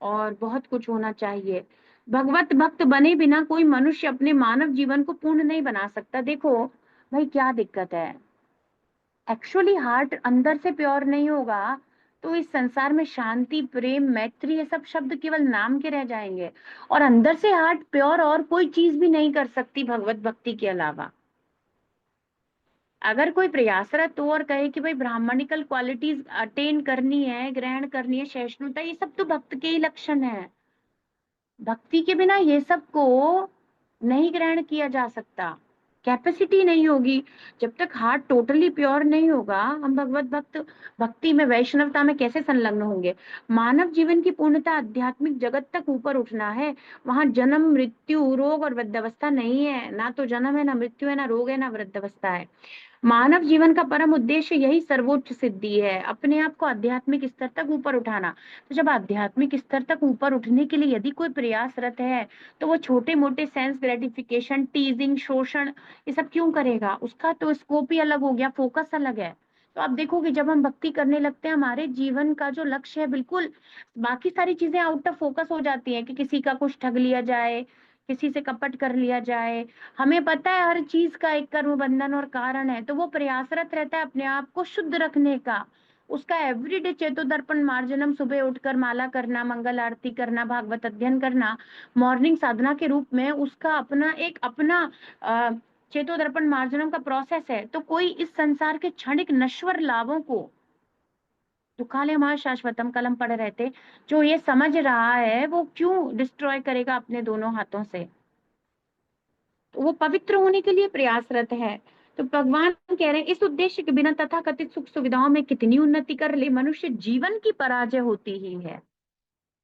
और बहुत कुछ होना चाहिए। भगवत भक्त बने बिना कोई मनुष्य अपने मानव जीवन को पूर्ण नहीं बना सकता। देखो भाई क्या दिक्कत है, एक्चुअली हार्ट अंदर से प्योर नहीं होगा तो इस संसार में शांति, प्रेम, मैत्री, ये सब शब्द केवल नाम के रह जाएंगे, और अंदर से हार्ट प्योर और कोई चीज भी नहीं कर सकती भगवत भक्ति के अलावा। अगर कोई प्रयासरत हो और कहे कि भाई ब्राह्मणिकल क्वालिटीज अटेन करनी है, ग्रहण करनी है, सहिष्णुता, ये सब तो भक्त के ही लक्षण है। भक्ति के बिना ये सब को नहीं ग्रहण किया जा सकता, कैपेसिटी नहीं होगी। जब तक हार्ट टोटली प्योर नहीं होगा, हम भगवत भक्ति में, वैष्णवता में कैसे संलग्न होंगे। मानव जीवन की पूर्णता आध्यात्मिक जगत तक ऊपर उठना है। वहां जन्म, मृत्यु, रोग और वृद्धावस्था नहीं है। ना तो जन्म है, ना मृत्यु है, ना रोग है, ना वृद्धावस्था है। मानव जीवन का परम उद्देश्य यही सर्वोच्च सिद्धि है, अपने आप को आध्यात्मिक स्तर तक ऊपर उठाना। तो जब आध्यात्मिक स्तर तक ऊपर उठने के लिए यदि कोई प्रयासरत है, तो वो छोटे मोटे सेंस ग्रेटिफिकेशन, टीजिंग, शोषण, ये सब क्यों करेगा? उसका तो स्कोप ही अलग हो गया, फोकस अलग है। तो आप देखोगे जब हम भक्ति करने लगते हैं, हमारे जीवन का जो लक्ष्य है, बिल्कुल बाकी सारी चीजें आउट ऑफ फोकस हो जाती है, कि किसी का कुछ ठग लिया जाए, किसी से कपट कर लिया जाए। हमें पता है हर चीज का एक कर्म बंधन और कारण है, तो वो प्रयासरत रहता है अपने आप को शुद्ध रखने का। उसका एवरीडे चेतो दर्पण मार्जनम, सुबह उठकर माला करना, मंगल आरती करना, भागवत अध्ययन करना, मॉर्निंग साधना के रूप में उसका अपना अ, चेतो दर्पण मार्जनम का प्रोसेस है। तो कोई इस संसार के क्षणिक नश्वर लाभों को, दुखालय महा शाश्वतम कलम पढ़ रहे थे, जो ये समझ रहा है, वो क्यों डिस्ट्रॉय करेगा अपने दोनों हाथों से? तो वो पवित्र होने के लिए प्रयासरत है। तो भगवान कह रहे हैं, इस उद्देश्य के बिना तथाकथित सुख सुविधाओं में कितनी उन्नति कर ले, मनुष्य जीवन की पराजय होती ही है।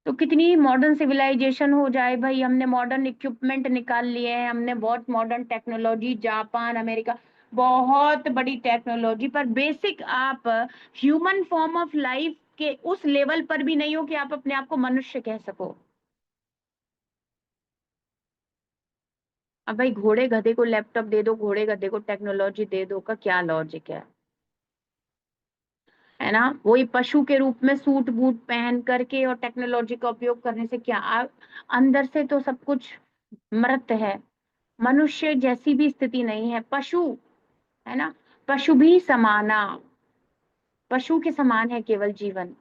तो कितनी मॉडर्न सिविलाइजेशन हो जाए भाई, हमने मॉडर्न इक्विपमेंट निकाल लिए हैं, हमने बहुत मॉडर्न टेक्नोलॉजी, जापान, अमेरिका, बहुत बड़ी टेक्नोलॉजी, पर बेसिक आप ह्यूमन फॉर्म ऑफ लाइफ के उस लेवल पर भी नहीं हो कि आप अपने आप को मनुष्य कह सको। अब भाई घोड़े गधे को लैपटॉप दे दो, घोड़े गधे को टेक्नोलॉजी दे दो, का क्या लॉजिक है ना? वही पशु के रूप में सूट बूट पहन करके और टेक्नोलॉजी का उपयोग करने से क्या अंदर से तो सब कुछ मृत है। मनुष्य जैसी भी स्थिति नहीं है, पशु है ना, पशु भी समाना, पशु के समान है केवल जीवन।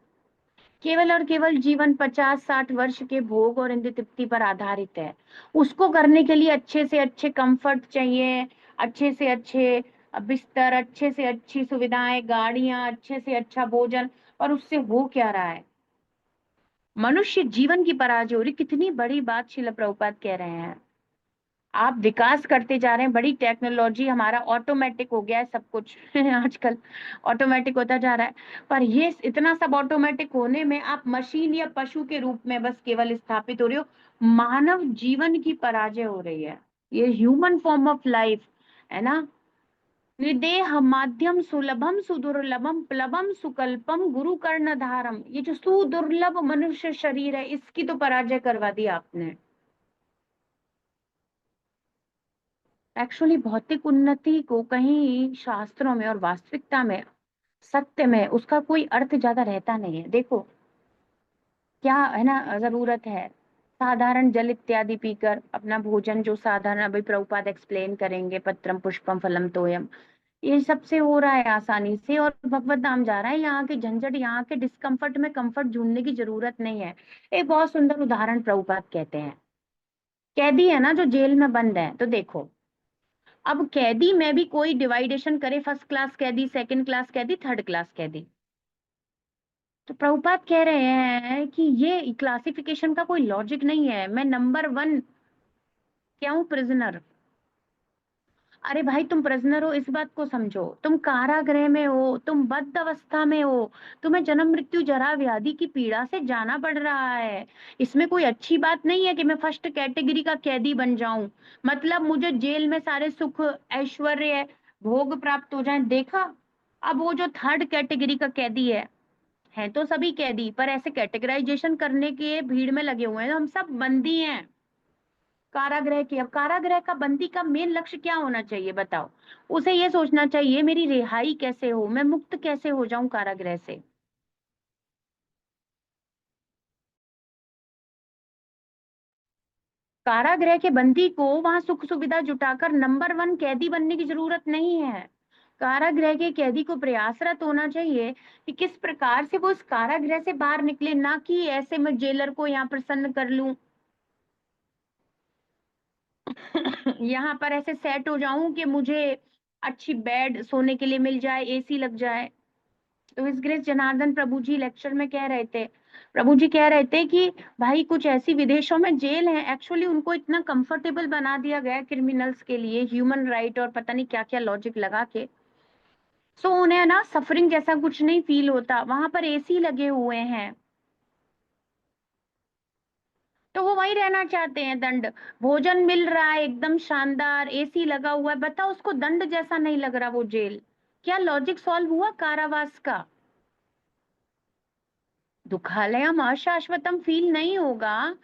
केवल और केवल जीवन 50-60 वर्ष के भोग और इंद्रिय तृप्ति पर आधारित है। उसको करने के लिए अच्छे से अच्छे कंफर्ट चाहिए, अच्छे से अच्छे बिस्तर, अच्छे से अच्छी सुविधाएं, गाड़ियां, अच्छे से अच्छा भोजन, और उससे हो क्या रहा है? मनुष्य जीवन की पराजय हो रही। कितनी बड़ी बात श्रील प्रभुपाद कह रहे हैं। आप विकास करते जा रहे हैं, बड़ी टेक्नोलॉजी, हमारा ऑटोमेटिक हो गया है सब कुछ आजकल ऑटोमेटिक होता जा रहा है। पर ये इतना सब ऑटोमेटिक होने में आप मशीन या पशु के रूप में बस केवल स्थापित हो रहे हो। मानव जीवन की पराजय हो रही है। ये ह्यूमन फॉर्म ऑफ लाइफ है ना, निर्देह माध्यम सुलभम सुदुर्लभम प्लवम सुकल्पम गुरु कर्णधारम, ये जो सुदुर्लभ मनुष्य शरीर है, इसकी तो पराजय करवा दी आपने। एक्चुअली भौतिक उन्नति को कहीं शास्त्रों में और वास्तविकता में, सत्य में उसका कोई अर्थ ज्यादा रहता नहीं है। देखो क्या है ना, जरूरत है साधारण जल इत्यादि पीकर अपना भोजन, जो साधारण अभी प्रभुपाद एक्सप्लेन करेंगे, पत्रम पुष्पम फलम तोयम, ये सबसे हो रहा है आसानी से, और भगवत धाम जा रहा है। यहाँ के झंझट, यहाँ के डिस्कम्फर्ट में कंफर्ट ढूंढने की जरूरत नहीं है। एक बहुत सुंदर उदाहरण प्रभुपाद कहते हैं। कैदी है ना जो जेल में बंद है, तो देखो अब कैदी में भी कोई डिवाइडेशन करे, फर्स्ट क्लास कैदी, सेकंड क्लास कैदी, थर्ड क्लास कैदी। तो प्रभुपाद कह रहे हैं कि ये क्लासिफिकेशन का कोई लॉजिक नहीं है। मैं नंबर 1 क्या हूँ? प्रिजनर। अरे भाई तुम प्रिजनर हो, इस बात को समझो। तुम कारागृह में हो, तुम बद्ध अवस्था में हो, तुम्हें जन्म मृत्यु जरा व्याधि की पीड़ा से जाना पड़ रहा है। इसमें कोई अच्छी बात नहीं है कि मैं फर्स्ट कैटेगरी का कैदी बन जाऊं, मतलब मुझे जेल में सारे सुख, ऐश्वर्य, भोग प्राप्त हो जाएं। देखा, अब वो जो थर्ड कैटेगरी का कैदी है तो सभी कैदी, पर ऐसे कैटेगराइजेशन करने के भीड़ में लगे हुए हैं, हम सब बंदी हैं कारागृह की। अब कारागृह का बंदी का मेन लक्ष्य क्या होना चाहिए बताओ? उसे ये सोचना चाहिए मेरी रिहाई कैसे हो, मैं मुक्त कैसे हो जाऊं कारागृह से। कारागृह के बंदी को वहां सुख सुविधा जुटाकर नंबर 1 कैदी बनने की जरूरत नहीं है। कारागृह के कैदी को प्रयासरत होना चाहिए कि किस प्रकार से वो इस कारागृह से बाहर निकले, ना कि ऐसे मैं जेलर को यहाँ प्रसन्न कर लूं, यहाँ पर ऐसे सेट हो जाऊं कि मुझे अच्छी बेड सोने के लिए मिल जाए, एसी लग जाए। तो इस ग्रेस जनार्दन प्रभु जी लेक्चर में कह रहे थे, प्रभु जी कह रहे थे कि भाई कुछ ऐसी विदेशों में जेल है, एक्चुअली उनको इतना कंफर्टेबल बना दिया गया क्रिमिनल्स के लिए, ह्यूमन राइट और पता नहीं क्या क्या लॉजिक लगा के, सो उन्हें ना सफरिंग जैसा कुछ नहीं फील होता, वहां पर एसी लगे हुए हैं, तो वो वहीं रहना चाहते हैं। दंड, भोजन मिल रहा है एकदम शानदार, एसी लगा हुआ है, बताओ उसको दंड जैसा नहीं लग रहा वो जेल? क्या लॉजिक सॉल्व हुआ कारावास का? दुखालयम अशाश्वतम फील नहीं होगा,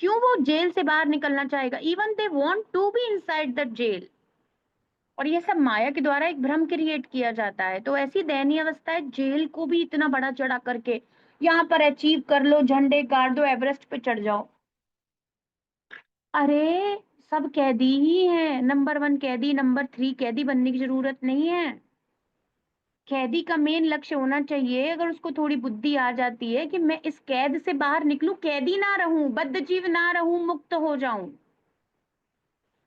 क्यों वो जेल से बाहर निकलना चाहेगा? Even they want to be inside the jail. और ये सब माया के द्वारा एक भ्रम क्रिएट किया जाता है। तो ऐसी दयनीय अवस्था है, जेल को भी इतना बड़ा चढ़ा करके यहाँ पर अचीव कर लो, झंडे गाड़ दो, एवरेस्ट पे चढ़ जाओ। अरे सब कैदी ही हैं, नंबर 1 कैदी, नंबर 3 कैदी बनने की जरूरत नहीं है। कैदी का मेन लक्ष्य होना चाहिए, अगर उसको थोड़ी बुद्धि आ जाती है कि मैं इस कैद से बाहर निकलूं, कैदी ना रहूं, बद्धजीव ना रहूं, मुक्त हो जाऊं,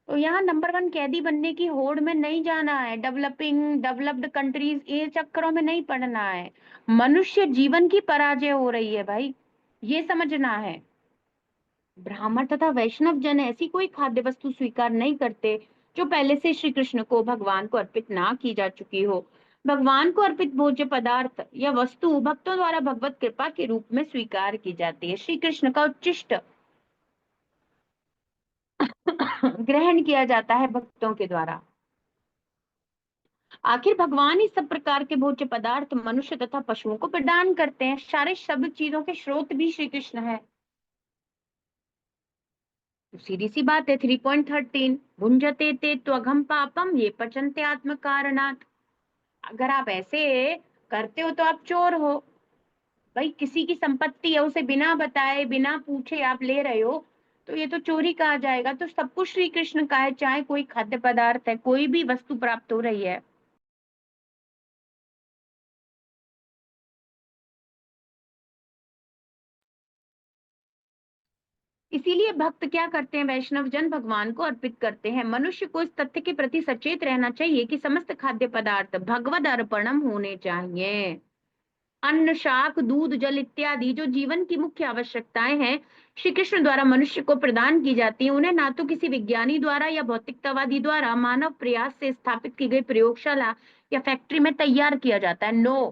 तो यहाँ नंबर 1 कैदी बनने की होड़ में नहीं जाना है, डेवलप्ड कंट्रीज ये चक्करों में नहीं पड़ना है। मनुष्य जीवन की पराजय हो रही है भाई, ये समझना है। ब्राह्मण तथा वैष्णव जन ऐसी कोई खाद्य वस्तु स्वीकार नहीं करते जो पहले से श्री कृष्ण को, भगवान को अर्पित ना की जा चुकी हो। भगवान को अर्पित भोज्य पदार्थ या वस्तु भक्तों द्वारा भगवत कृपा के रूप में स्वीकार की जाती है, श्री कृष्ण का उच्चिष्ट ग्रहण किया जाता है भक्तों के द्वारा। आखिर भगवान ही सब प्रकार के भोज्य पदार्थ मनुष्य तथा पशुओं को प्रदान करते हैं, सारे सब चीजों के स्रोत भी श्री कृष्ण है। तो सीधी सी बात है, 3.13, भुंजते ते त्वघम पापम ये पचन्ते आत्म कारणात्। अगर आप ऐसे करते हो तो आप चोर हो। भाई किसी की संपत्ति है, उसे बिना बताए बिना पूछे आप ले रहे हो, तो ये तो चोरी कहा जाएगा। तो सब कुछ श्री कृष्ण का है, चाहे कोई खाद्य पदार्थ है, कोई भी वस्तु प्राप्त हो रही है। इसीलिए भक्त क्या करते हैं, वैष्णव जन भगवान को अर्पित करते हैं। मनुष्य को इस तथ्य के प्रति सचेत रहना चाहिए कि समस्त खाद्य पदार्थ भगवद अर्पणम होने चाहिए। अन्न, शाक, दूध, जल इत्यादि जो जीवन की मुख्य आवश्यकताएं हैं, श्री कृष्ण द्वारा मनुष्य को प्रदान की जाती है। उन्हें ना तो किसी विज्ञानी द्वारा या भौतिकतावादी द्वारा मानव प्रयास से स्थापित की गई प्रयोगशाला या फैक्ट्री में तैयार किया जाता है। नो,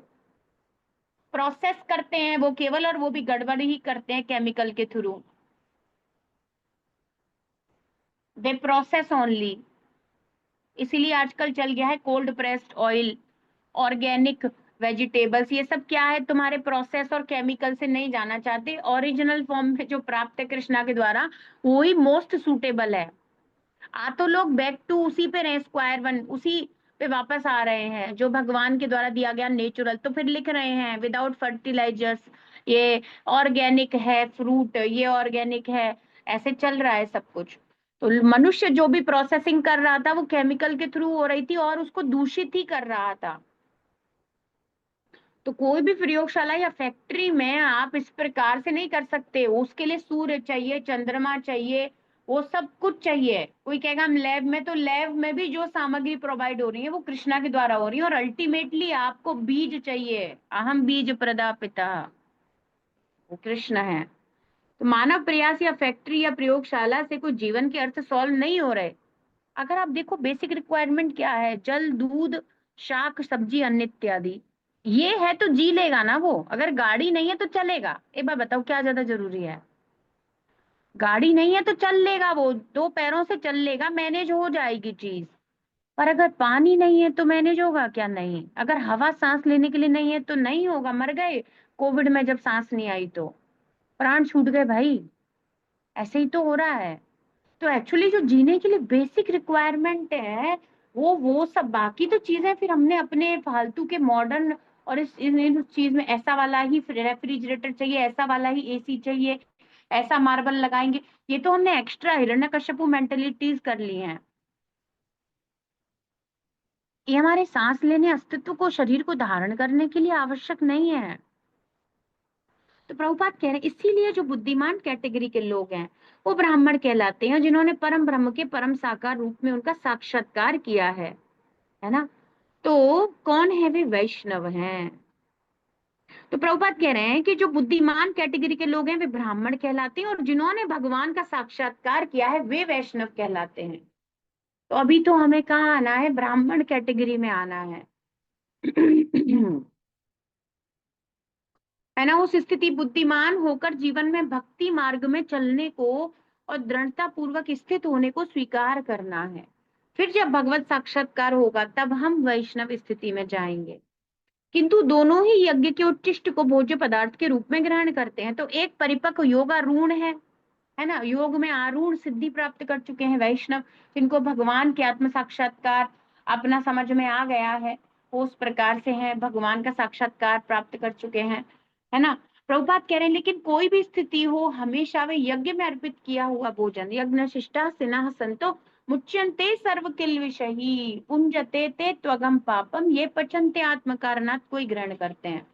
प्रोसेस करते हैं वो केवल, और वो भी गड़बड़ ही करते हैं केमिकल के थ्रू। दे प्रोसेस ओनली। इसीलिए आजकल चल गया है cold pressed oil, organic vegetables, ये सब क्या है, तुम्हारे प्रोसेस और केमिकल से नहीं जाना चाहते, ओरिजिनल फॉर्म में जो प्राप्त है कृष्णा के द्वारा, वो ही मोस्ट सूटेबल है। आ तो लोग बैक टू उसी पे रहे, स्क्वायर वन, उसी पे वापस आ रहे हैं जो भगवान के द्वारा दिया गया नेचुरल, तो फिर लिख रहे हैं विदाउट फर्टिलाइजर्स, ये ऑर्गेनिक है, फ्रूट ये ऑर्गेनिक है, ऐसे चल रहा है सब कुछ। तो मनुष्य जो भी प्रोसेसिंग कर रहा था वो केमिकल के थ्रू हो रही थी और उसको दूषित ही कर रहा था। तो कोई भी प्रयोगशाला या फैक्ट्री में आप इस प्रकार से नहीं कर सकते, उसके लिए सूर्य चाहिए, चंद्रमा चाहिए, वो सब कुछ चाहिए। कोई कहेगा हम लैब में, तो लैब में भी जो सामग्री प्रोवाइड हो रही है वो कृष्णा के द्वारा हो रही है, और अल्टीमेटली आपको बीज चाहिए, अहम बीज प्रदा पिता, वो कृष्ण है। तो मानव प्रयास या फैक्ट्री या प्रयोगशाला से कोई जीवन के अर्थ सॉल्व नहीं हो रहे। अगर आप देखो बेसिक रिक्वायरमेंट क्या है, जल, दूध, शाक, सब्जी, अन्न इत्यादि, ये है तो जी लेगा ना वो। अगर गाड़ी नहीं है तो चलेगा? एक बार बताओ क्या ज्यादा जरूरी है? गाड़ी नहीं है तो चल लेगा, वो 2 पैरों से चल लेगा, मैनेज हो जाएगी चीज। पर अगर पानी नहीं है तो मैनेज होगा क्या? नहीं। अगर हवा सांस लेने के लिए नहीं है तो नहीं होगा, मर गए कोविड में जब सांस नहीं आई तो, प्राण छूट गए भाई। ऐसे ही तो हो रहा है। तो एक्चुअली जो जीने के लिए बेसिक रिक्वायरमेंट है, वो सब, बाकी तो चीजें फिर हमने अपने फालतू के मॉडर्न, और इस चीज में ऐसा वाला ही रेफ्रिजरेटर चाहिए, ऐसा वाला ही एसी चाहिए, ऐसा मार्बल लगाएंगे, ये तो हमने एक्स्ट्रा हिरण्यकश्यपु मेंटेलिटीज कर ली हैं। ये हमारे सांस लेने, अस्तित्व को, शरीर को धारण करने के लिए आवश्यक नहीं है। तो प्रभुपाद कह रहे हैं इसीलिए जो बुद्धिमान कैटेगरी के लोग हैं वो ब्राह्मण कहलाते हैं, जिन्होंने परम ब्रह्म के परम साकार रूप में उनका साक्षात्कार किया है ना? तो कौन है वे? वैष्णव हैं। तो प्रभुपाद कह रहे हैं कि जो बुद्धिमान कैटेगरी के लोग हैं वे ब्राह्मण कहलाते हैं, और जिन्होंने भगवान का साक्षात्कार किया है वे वैष्णव कहलाते हैं। तो अभी तो हमें कहाँ आना है, ब्राह्मण कैटेगरी में आना है। है ना, उस स्थिति बुद्धिमान होकर जीवन में भक्ति मार्ग में चलने को और दृढ़ता पूर्वक स्थित होने को स्वीकार करना है। फिर जब भगवत साक्षात्कार होगा तब हम वैष्णव स्थिति में जाएंगे। किंतु दोनों ही यज्ञ के उच्चिष्ट को भोज्य पदार्थ के रूप में ग्रहण करते हैं। तो एक परिपक्व योगारूढ़ है ना, योग में आरूढ़ सिद्धि प्राप्त कर चुके हैं वैष्णव, जिनको भगवान के आत्म साक्षात्कार अपना समझ में आ गया है, वो उस प्रकार से हैं, भगवान का साक्षात्कार प्राप्त कर चुके हैं, है ना। प्रभुपाद कह रहे हैं लेकिन कोई भी स्थिति हो, हमेशा वे यज्ञ में अर्पित किया हुआ भोजन, यज्ञ शिष्टा सिनः संतो मुच्यन्ते सर्व किल विषयी पुंजते ते त्वगम पापम ये पचन्ते आत्म कारणात्, कोई ग्रहण करते हैं।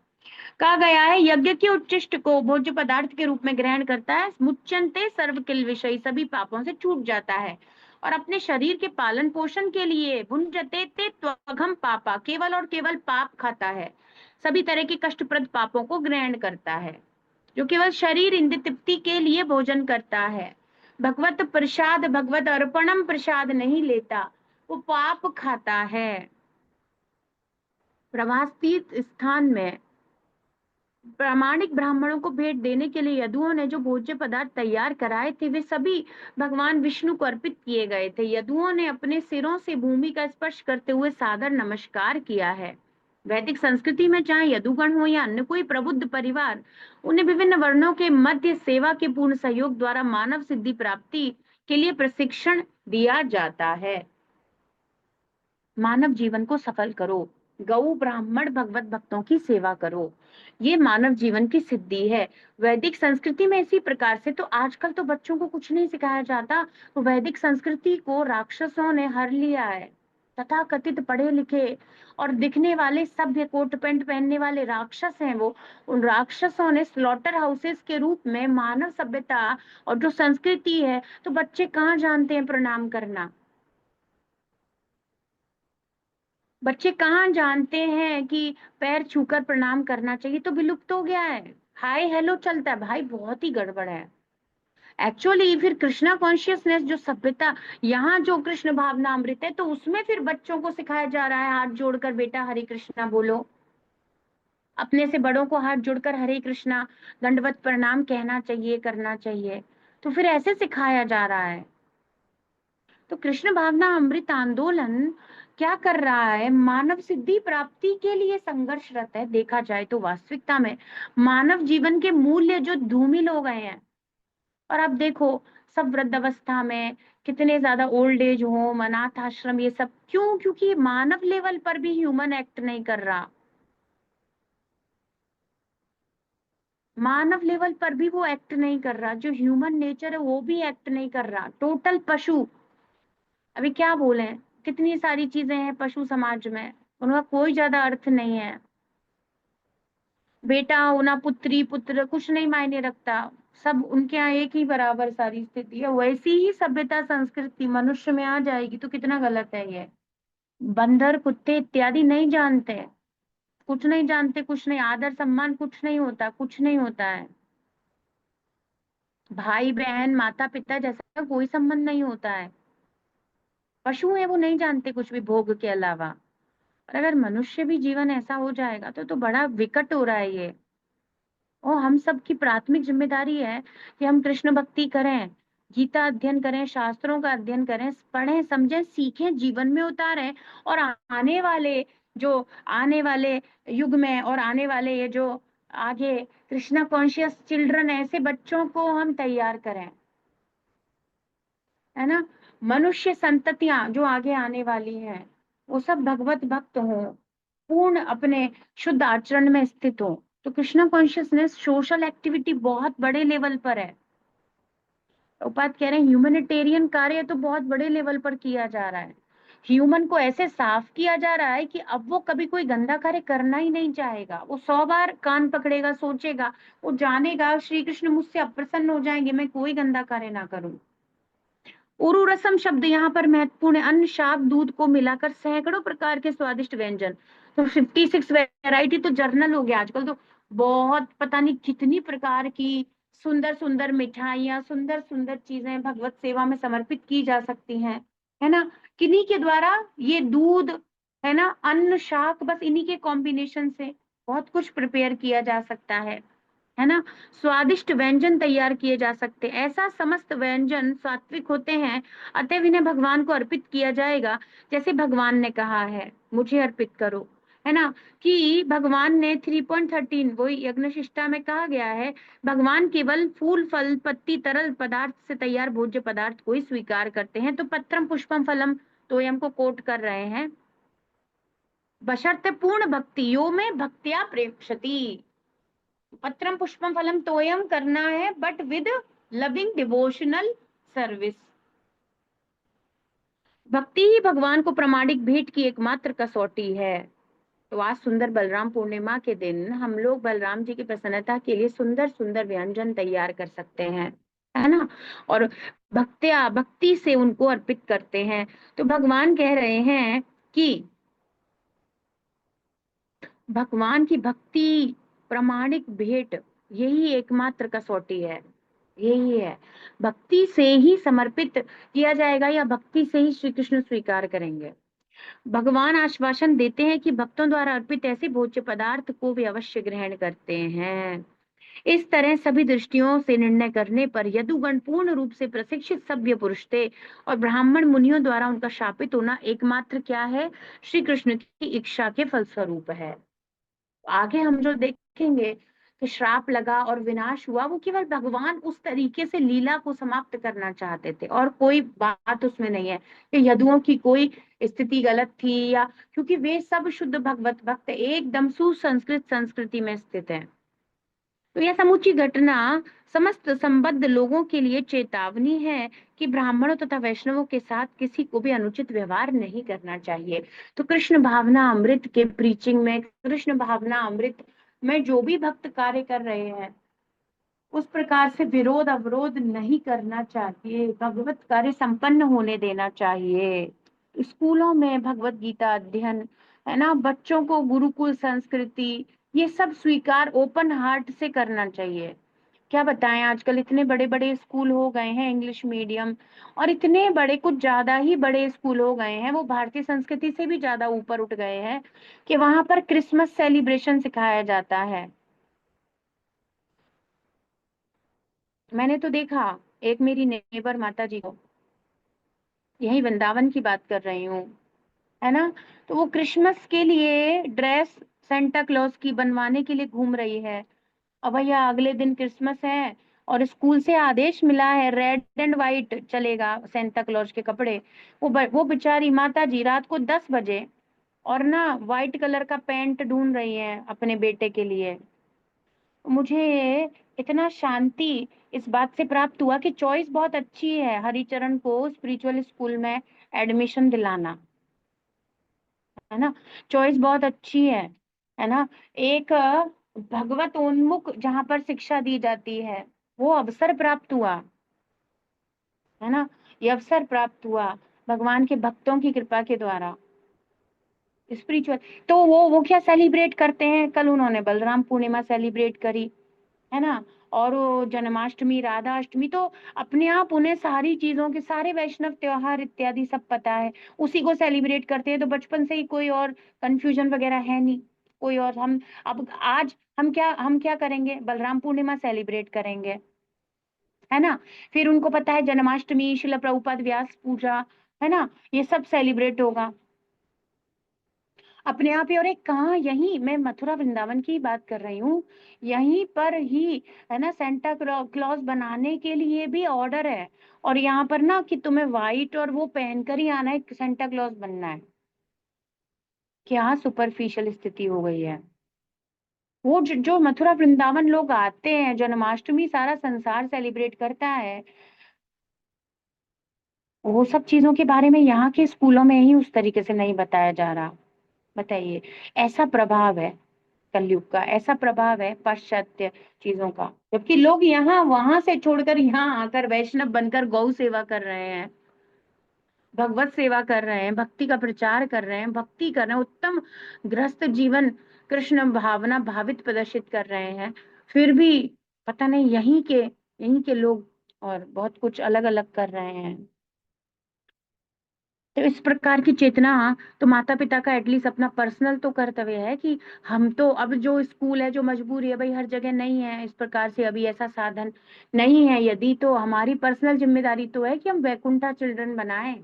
कहा गया है यज्ञ के उच्चिष्ट को भोज्य पदार्थ के रूप में ग्रहण करता है, मुच्यन्ते सर्व किल विषयी, सभी पापों से छूट जाता है, और अपने शरीर के पालन पोषण के लिए भुंजते ते त्वघम पापा, केवल और केवल पाप खाता है, सभी तरह के कष्टप्रद पापों को ग्रहण करता है। जो केवल शरीर इंद्रिय तृप्ति के लिए भोजन करता है, भगवत प्रसाद भगवत अर्पणम प्रसाद नहीं लेता, वो पाप खाता है। प्रवासतीत स्थान में प्रामाणिक ब्राह्मणों को भेंट देने के लिए यदुओं ने जो भोज्य पदार्थ तैयार कराए थे वे सभी भगवान विष्णु को अर्पित किए गए थे। यदुओं ने अपने सिरों से भूमि का स्पर्श करते हुए सादर नमस्कार किया है। वैदिक संस्कृति में चाहे यदुगण हो या अन्य कोई प्रबुद्ध परिवार, उन्हें विभिन्न वर्णों के मध्य सेवा के पूर्ण सहयोग द्वारा मानव सिद्धि प्राप्ति के लिए प्रशिक्षण दिया जाता है। मानव जीवन को सफल करो, गौ ब्राह्मण भगवत भक्तों की सेवा करो, ये मानव जीवन की सिद्धि है। वैदिक संस्कृति में इसी प्रकार से, तो आजकल तो बच्चों को कुछ नहीं सिखाया जाता, तो वैदिक संस्कृति को राक्षसों ने हर लिया है। तथा कथित पढ़े लिखे और दिखने वाले सभ्य कोट पैंट पहनने वाले राक्षस हैं वो, उन राक्षसों ने स्लॉटर हाउसेस के रूप में मानव सभ्यता और जो संस्कृति है, तो बच्चे कहाँ जानते हैं प्रणाम करना, बच्चे कहाँ जानते हैं कि पैर छूकर प्रणाम करना चाहिए, तो विलुप्त हो गया है। हाय हेलो चलता है भाई, बहुत ही गड़बड़ है एक्चुअली। फिर कृष्णा कॉन्शियसनेस जो सभ्यता, यहाँ जो कृष्ण भावना अमृत है, तो उसमें फिर बच्चों को सिखाया जा रहा है हाथ जोड़कर बेटा हरे कृष्णा बोलो, अपने से बड़ों को हाथ जोड़कर हरे कृष्णा दंडवत प्रणाम कहना चाहिए, करना चाहिए, तो फिर ऐसे सिखाया जा रहा है। तो कृष्ण भावना अमृत आंदोलन क्या कर रहा है, मानव सिद्धि प्राप्ति के लिए संघर्षरत है। देखा जाए तो वास्तविकता में मानव जीवन के मूल्य जो धूमिल हो गए हैं। और अब देखो सब वृद्धावस्था में कितने ज्यादा ओल्ड एज होम, अनाथ आश्रम, ये सब क्यों, क्योंकि मानव लेवल पर भी ह्यूमन एक्ट नहीं कर रहा, मानव लेवल पर भी वो एक्ट नहीं कर रहा, जो ह्यूमन नेचर है वो भी एक्ट नहीं कर रहा, टोटल पशु। अभी क्या बोले, कितनी सारी चीजें हैं पशु समाज में, उनका कोई ज्यादा अर्थ नहीं है, बेटा होना पुत्री पुत्र कुछ नहीं मायने रखता, सब उनके यहाँ एक ही बराबर सारी स्थिति है। वैसी ही सभ्यता संस्कृति मनुष्य में आ जाएगी तो कितना गलत है ये। बंदर कुत्ते इत्यादि नहीं जानते, कुछ नहीं जानते, कुछ नहीं, आदर सम्मान कुछ नहीं होता, कुछ नहीं होता है, भाई बहन माता पिता जैसा कोई संबंध नहीं होता है। पशु है वो नहीं जानते कुछ भी भोग के अलावा। और अगर मनुष्य भी जीवन ऐसा हो जाएगा तो बड़ा विकट हो रहा है ये। और हम सब की प्राथमिक जिम्मेदारी है कि हम कृष्ण भक्ति करें, गीता अध्ययन करें, शास्त्रों का अध्ययन करें, पढ़ें समझें सीखें, जीवन में उतारें, और आने वाले युग में और आने वाले ये जो आगे कृष्णा कॉन्शियस चिल्ड्रन, ऐसे बच्चों को हम तैयार करें, है ना। मनुष्य संततियां जो आगे आने वाली हैं वो सब भगवत भक्त हों, पूर्ण अपने शुद्ध आचरण में स्थित हो। तो कृष्णा कॉन्शियसनेस सोशल एक्टिविटी बहुत बड़े लेवल पर है। उपाध्याय कह रहे हैं ह्यूमैनिटेरियन कार्य तो बहुत बड़े लेवल पर किया जा रहा है, ह्यूमन को ऐसे साफ किया जा रहा है कि अब वो कभी कोई गंदा कार्य करना ही नहीं चाहेगा। वो 100 बार कान पकड़ेगा, सोचेगा, वो जानेगा श्री कृष्ण मुझसे अप्रसन्न हो जाएंगे, मैं कोई गंदा कार्य ना करूं। उरु रसम शब्द यहाँ पर महत्वपूर्ण है। अन्न शाक दूध को मिलाकर सैकड़ों प्रकार के स्वादिष्ट व्यंजन, तो 56 वैरायटी तो जर्नल हो गया आजकल तो। बहुत पता नहीं कितनी प्रकार की सुंदर सुंदर मिठाइयाँ, सुंदर सुंदर चीजें भगवत सेवा में समर्पित की जा सकती हैं, है ना। किन्हीं के द्वारा ये दूध, है ना, अन्न शाक, बस इन्हीं के कॉम्बिनेशन से बहुत कुछ प्रिपेयर किया जा सकता है ना। स्वादिष्ट व्यंजन तैयार किए जा सकते हैं। ऐसा समस्त व्यंजन सात्विक होते हैं, अतएव इन्हें भगवान को अर्पित किया जाएगा, जैसे भगवान ने कहा है मुझे अर्पित करो, है ना। कि भगवान ने 3.13 वही यज्ञ शिष्टा में कहा गया है, भगवान केवल फूल फल पत्ती तरल पदार्थ से तैयार भोज्य पदार्थ को ही स्वीकार करते हैं। तो पत्रम पुष्पम फलम तो ये हमको कोट कर रहे हैं, बशर्ते पूर्ण भक्ति यो में भक्तिया प्रेक्षति। पत्रम पुष्पम फलम तोयम करना है, but with loving devotional service. भक्ति ही भगवान को प्रामाणिक भेंट की एकमात्र कसौटी है। तो आज सुंदर बलराम पूर्णिमा के दिन हम लोग बलराम जी की प्रसन्नता के लिए सुंदर सुंदर व्यंजन तैयार कर सकते हैं, है ना। और भक्ति से उनको अर्पित करते हैं। तो भगवान कह रहे हैं कि भगवान की भक्ति प्रामाणिक भेंट यही एकमात्र कसौटी है, यही है। भक्ति से ही समर्पित किया जाएगा या भक्ति से ही श्री कृष्ण स्वीकार करेंगे। भगवान आश्वासन देते हैं कि भक्तों द्वारा अर्पित ऐसे भोज्य पदार्थ को वे अवश्य ग्रहण करते हैं। इस तरह सभी दृष्टियों से निर्णय करने पर यदुगण पूर्ण रूप से प्रशिक्षित सभ्य पुरुष थे, और ब्राह्मण मुनियों द्वारा उनका शापित होना एकमात्र क्या है, श्री कृष्ण की इच्छा के फलस्वरूप है। आगे हम जो देखेंगे कि श्राप लगा और विनाश हुआ, वो केवल भगवान उस तरीके से लीला को समाप्त करना चाहते थे, और कोई बात उसमें नहीं है कि यदुओं की कोई स्थिति गलत थी, या क्योंकि वे सब शुद्ध भगवत भक्त एकदम सुसंस्कृत संस्कृति में स्थित हैं। तो यह समूची घटना समस्त संबद्ध लोगों के लिए चेतावनी है कि ब्राह्मणों तथा वैष्णवों के साथ किसी को भी अनुचित व्यवहार नहीं करना चाहिए। तो कृष्ण भावना अमृत के प्रीचिंग में, कृष्ण भावना अमृत में जो भी भक्त कार्य कर रहे हैं, उस प्रकार से विरोध अवरोध नहीं करना चाहिए, भगवत कार्य संपन्न होने देना चाहिए। स्कूलों में भगवत गीता अध्ययन, है ना, बच्चों को गुरुकुल संस्कृति, ये सब स्वीकार ओपन हार्ट से करना चाहिए। क्या बताएं, आजकल इतने बड़े बड़े स्कूल हो गए हैं इंग्लिश मीडियम, और इतने बड़े, कुछ ज्यादा ही बड़े स्कूल हो गए हैं, वो भारतीय संस्कृति से भी ज्यादा ऊपर उठ गए हैं, कि वहां पर क्रिसमस सेलिब्रेशन सिखाया जाता है। मैंने तो देखा, एक मेरी नेबर माता जी को, यही वृंदावन की बात कर रही हूँ, है ना, तो वो क्रिसमस के लिए ड्रेस सेंटा क्लॉज की बनवाने के लिए घूम रही है। अब भैया अगले दिन क्रिसमस है, और स्कूल से आदेश मिला है रेड एंड व्हाइट चलेगा सेंटा क्लॉज के कपड़े। वो बेचारी माता जी रात को 10 बजे और ना व्हाइट कलर का पैंट ढूंढ रही है अपने बेटे के लिए। मुझे इतना शांति इस बात से प्राप्त हुआ कि चॉइस बहुत अच्छी है हरिचरण को स्पिरिचुअल स्कूल में एडमिशन दिलाना, है ना। चॉइस बहुत अच्छी है ना। एक भगवत उन्मुख जहां पर शिक्षा दी जाती है, वो अवसर प्राप्त हुआ, है ना। ये अवसर प्राप्त हुआ भगवान के भक्तों की कृपा के द्वारा, स्पिरिचुअल। तो वो क्या सेलिब्रेट करते हैं, कल उन्होंने बलराम पूर्णिमा सेलिब्रेट करी, है ना। और वो जन्माष्टमी राधा अष्टमी, तो अपने आप उन्हें सारी चीजों के सारे वैष्णव त्योहार इत्यादि सब पता है, उसी को सेलिब्रेट करते हैं। तो बचपन से ही कोई और कंफ्यूजन वगैरह है नहीं, कोई और। हम अब आज हम क्या करेंगे, बलराम पूर्णिमा सेलिब्रेट करेंगे, है ना। फिर उनको पता है जन्माष्टमी, शिला प्रभुपाद व्यास पूजा, है ना, ये सब सेलिब्रेट होगा अपने आप ही। और एक कहाँ, यही मैं मथुरा वृंदावन की बात कर रही हूँ, यहीं पर ही, है ना, सेंटा क्लॉज बनाने के लिए भी ऑर्डर है। और यहाँ पर ना कि तुम्हें व्हाइट और वो पहनकर ही आना है, सेंटा क्लॉज बनना है। क्या सुपरफिशियल स्थिति हो गई है। वो जो मथुरा वृंदावन लोग आते हैं, जन्माष्टमी सारा संसार सेलिब्रेट करता है, वो सब चीजों के बारे में यहाँ के स्कूलों में ही उस तरीके से नहीं बताया जा रहा। बताइए, ऐसा प्रभाव है कलयुग का, ऐसा प्रभाव है पाश्चात्य चीजों का, जबकि लोग यहाँ वहां से छोड़कर यहाँ आकर वैष्णव बनकर गौ सेवा कर रहे हैं। भगवत सेवा कर रहे हैं, भक्ति का प्रचार कर रहे हैं, भक्ति कर रहे हैं, उत्तम गृहस्थ जीवन कृष्ण भावना भावित प्रदर्शित कर रहे हैं, फिर भी पता नहीं यहीं के लोग और बहुत कुछ अलग अलग कर रहे हैं। तो इस प्रकार की चेतना, तो माता पिता का एटलीस्ट अपना पर्सनल तो कर्तव्य है कि हम तो अब जो स्कूल है, जो मजबूरी है भाई, हर जगह नहीं है इस प्रकार से, अभी ऐसा साधन नहीं है यदि, तो हमारी पर्सनल जिम्मेदारी तो है कि हम वैकुंठा चिल्ड्रन बनाएं,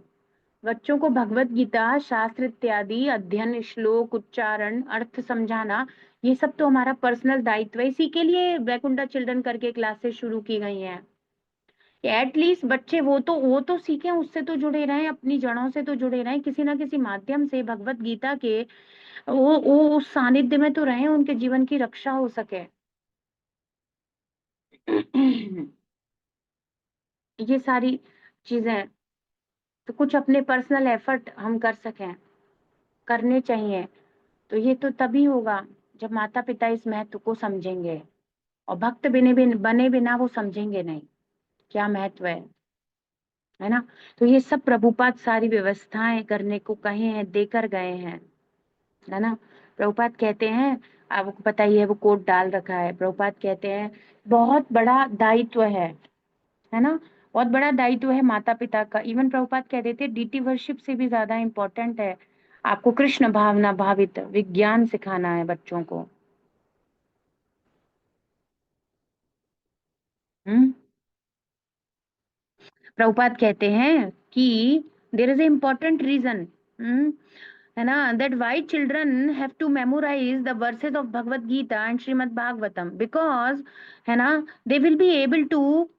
बच्चों को भगवत गीता शास्त्र इत्यादि अध्ययन, श्लोक उच्चारण अर्थ समझाना, ये सब तो हमारा पर्सनल दायित्व है। इसी के लिए वैकुंठा चिल्ड्रन करके क्लासेस शुरू की गई हैं। एटलीस्ट बच्चे वो तो सीखें, उससे तो जुड़े रहें, अपनी जड़ों से तो जुड़े रहें, किसी ना किसी माध्यम से भगवत गीता के वो उस सानिध्य में तो रहें, उनके जीवन की रक्षा हो सके। ये सारी चीजें तो कुछ अपने पर्सनल एफर्ट हम कर सकें, करने चाहिए। तो ये तो तभी होगा जब माता पिता इस महत्व को समझेंगे, और भक्त बने बिना वो समझेंगे नहीं क्या महत्व है ना। तो ये सब प्रभुपाद सारी व्यवस्थाएं करने को कहे हैं, देकर गए हैं, है ना। प्रभुपाद कहते हैं, आपको पता ही है, वो कोट डाल रखा है, प्रभुपाद कहते हैं बहुत बड़ा दायित्व है ना, बहुत बड़ा दायित्व है माता पिता का। इवन प्रभुपाद कह देते डीटी वर्शिप से भी ज्यादा इंपॉर्टेंट है आपको कृष्ण भावना भावित विज्ञान सिखाना है बच्चों को। हम्म। प्रभुपाद कहते हैं कि there is a important reason, है ना, that why children have to memorize the verses of Bhagavad Gita and Srimad Bhagavatam, because, है ना, they will be able to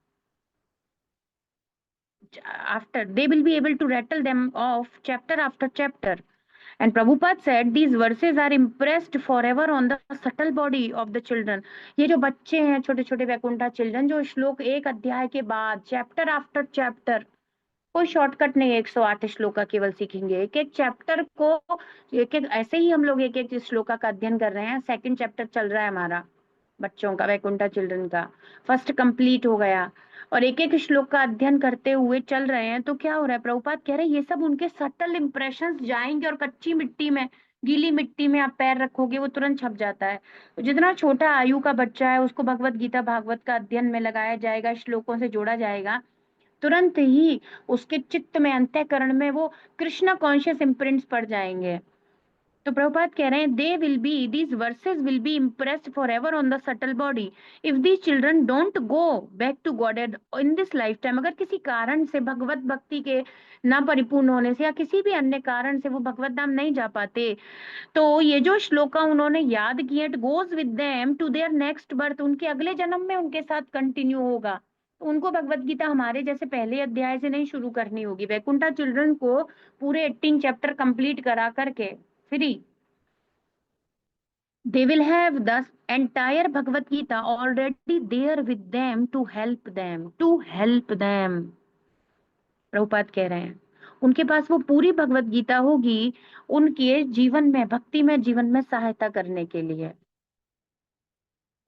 after they will be able to rattle them off chapter after chapter. And Prabhupada said these verses are impressed forever on the subtle body of the children. ये जो बच्चे हैं छोटे छोटे Vaikuntha children, जो श्लोक एक अध्याय के बाद चैप्टर आफ्टर चैप्टर, कोई शॉर्टकट नहीं है 108 श्लोक का केवल सीखेंगे, एक एक चैप्टर को, एक एक ऐसे ही हम लोग एक एक श्लोका का अध्ययन कर रहे हैं। सेकंड चैप्टर चल रहा है हमारा बच्चों का, वैकुंठा चिल्ड्रन का फर्स्ट कंप्लीट हो गया, और एक एक श्लोक का अध्ययन करते हुए चल रहे हैं। तो क्या हो रहा है, प्रभुपाद कह रहे हैं ये सब उनके सटल इंप्रेशंस जाएंगे, और कच्ची मिट्टी में, गीली मिट्टी में आप पैर रखोगे वो तुरंत छप जाता है। तो जितना छोटा आयु का बच्चा है उसको भगवत गीता भागवत का अध्ययन में लगाया जाएगा, श्लोकों से जोड़ा जाएगा, तुरंत ही उसके चित्त में, अंतःकरण में वो कृष्णा कॉन्शियस इम्प्रिंट्स पड़ जाएंगे। तो प्रभुपाद कह रहे हैं they will be these verses will be impressed forever on the subtle body if these children don't go back to God in this lifetime. अगर किसी कारण से भगवत भक्ति के ना परिपूर्ण होने से या किसी भी अन्य कारण से वो भगवत धाम नहीं जा पाते, तो ये जो श्लोका उन्होंने याद किए, it goes with them to their next birth, उनके अगले जन्म में उनके साथ कंटिन्यू होगा। तो उनको भगवत गीता हमारे जैसे पहले अध्याय से नहीं शुरू करनी होगी, वैकुंठा चिल्ड्रन को पूरे 18 चैप्टर कंप्लीट करा करके free, they will have the entire Bhagavad Gita already there with them to help them. Prabhupada कह रहे हैं उनके पास वो पूरी भगवत गीता होगी उनके जीवन में, भक्ति में, जीवन में सहायता करने के लिए।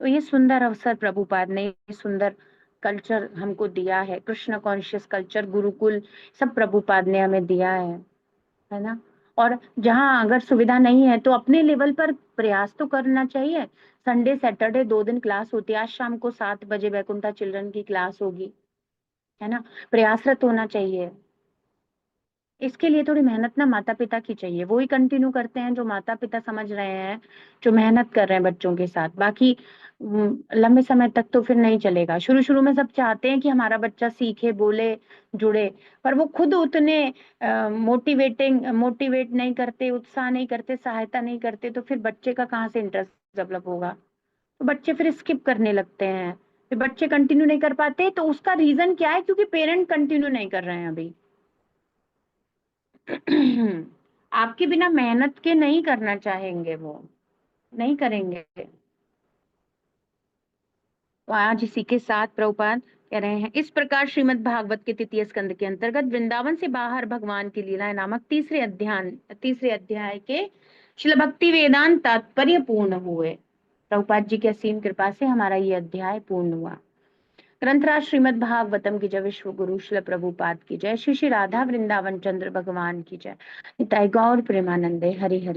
तो ये सुंदर अवसर प्रभुपाद ने, ये सुंदर कल्चर हमको दिया है, कृष्ण कॉन्शियस कल्चर, गुरुकुल, सब प्रभुपाद ने हमें दिया है ना। और जहाँ अगर सुविधा नहीं है तो अपने लेवल पर प्रयास तो करना चाहिए। संडे सैटरडे 2 दिन क्लास होती है, आज शाम को 7 बजे वैकुंठा चिल्ड्रन की क्लास होगी, है ना, प्रयासरत होना चाहिए। इसके लिए थोड़ी मेहनत ना माता पिता की चाहिए, वो ही कंटिन्यू करते हैं जो माता पिता समझ रहे हैं, जो मेहनत कर रहे हैं बच्चों के साथ। बाकी लंबे समय तक तो फिर नहीं चलेगा। शुरू शुरू में सब चाहते हैं कि हमारा बच्चा सीखे, बोले, जुड़े, पर वो खुद उतने मोटिवेट नहीं करते, उत्साह नहीं करते, सहायता नहीं करते, तो फिर बच्चे का कहाँ से इंटरेस्ट डेवलप होगा। तो बच्चे फिर स्किप करने लगते हैं, फिर बच्चे कंटिन्यू नहीं कर पाते। तो उसका रीजन क्या है, क्योंकि पेरेंट कंटिन्यू नहीं कर रहे हैं अभी। आपके बिना मेहनत के नहीं करना चाहेंगे, वो नहीं करेंगे। तो आज इसी के साथ प्रभुपाद कह रहे हैं, इस प्रकार श्रीमद् भागवत के तृतीय स्कंद के अंतर्गत वृंदावन से बाहर भगवान की लीलाएं नामक तीसरे अध्याय के शिल भक्ति वेदांत तात्पर्य पूर्ण हुए। प्रभुपाद जी की असीम कृपा से हमारा ये अध्याय पूर्ण हुआ। ग्रंथराज श्रीमद् भागवतम की जय, विश्व गुरु शिल प्रभुपाद की जय, श्री श्री राधा वृंदावन चंद्र भगवान की जय, निताई गौर प्रेमानंदे हरि हरि।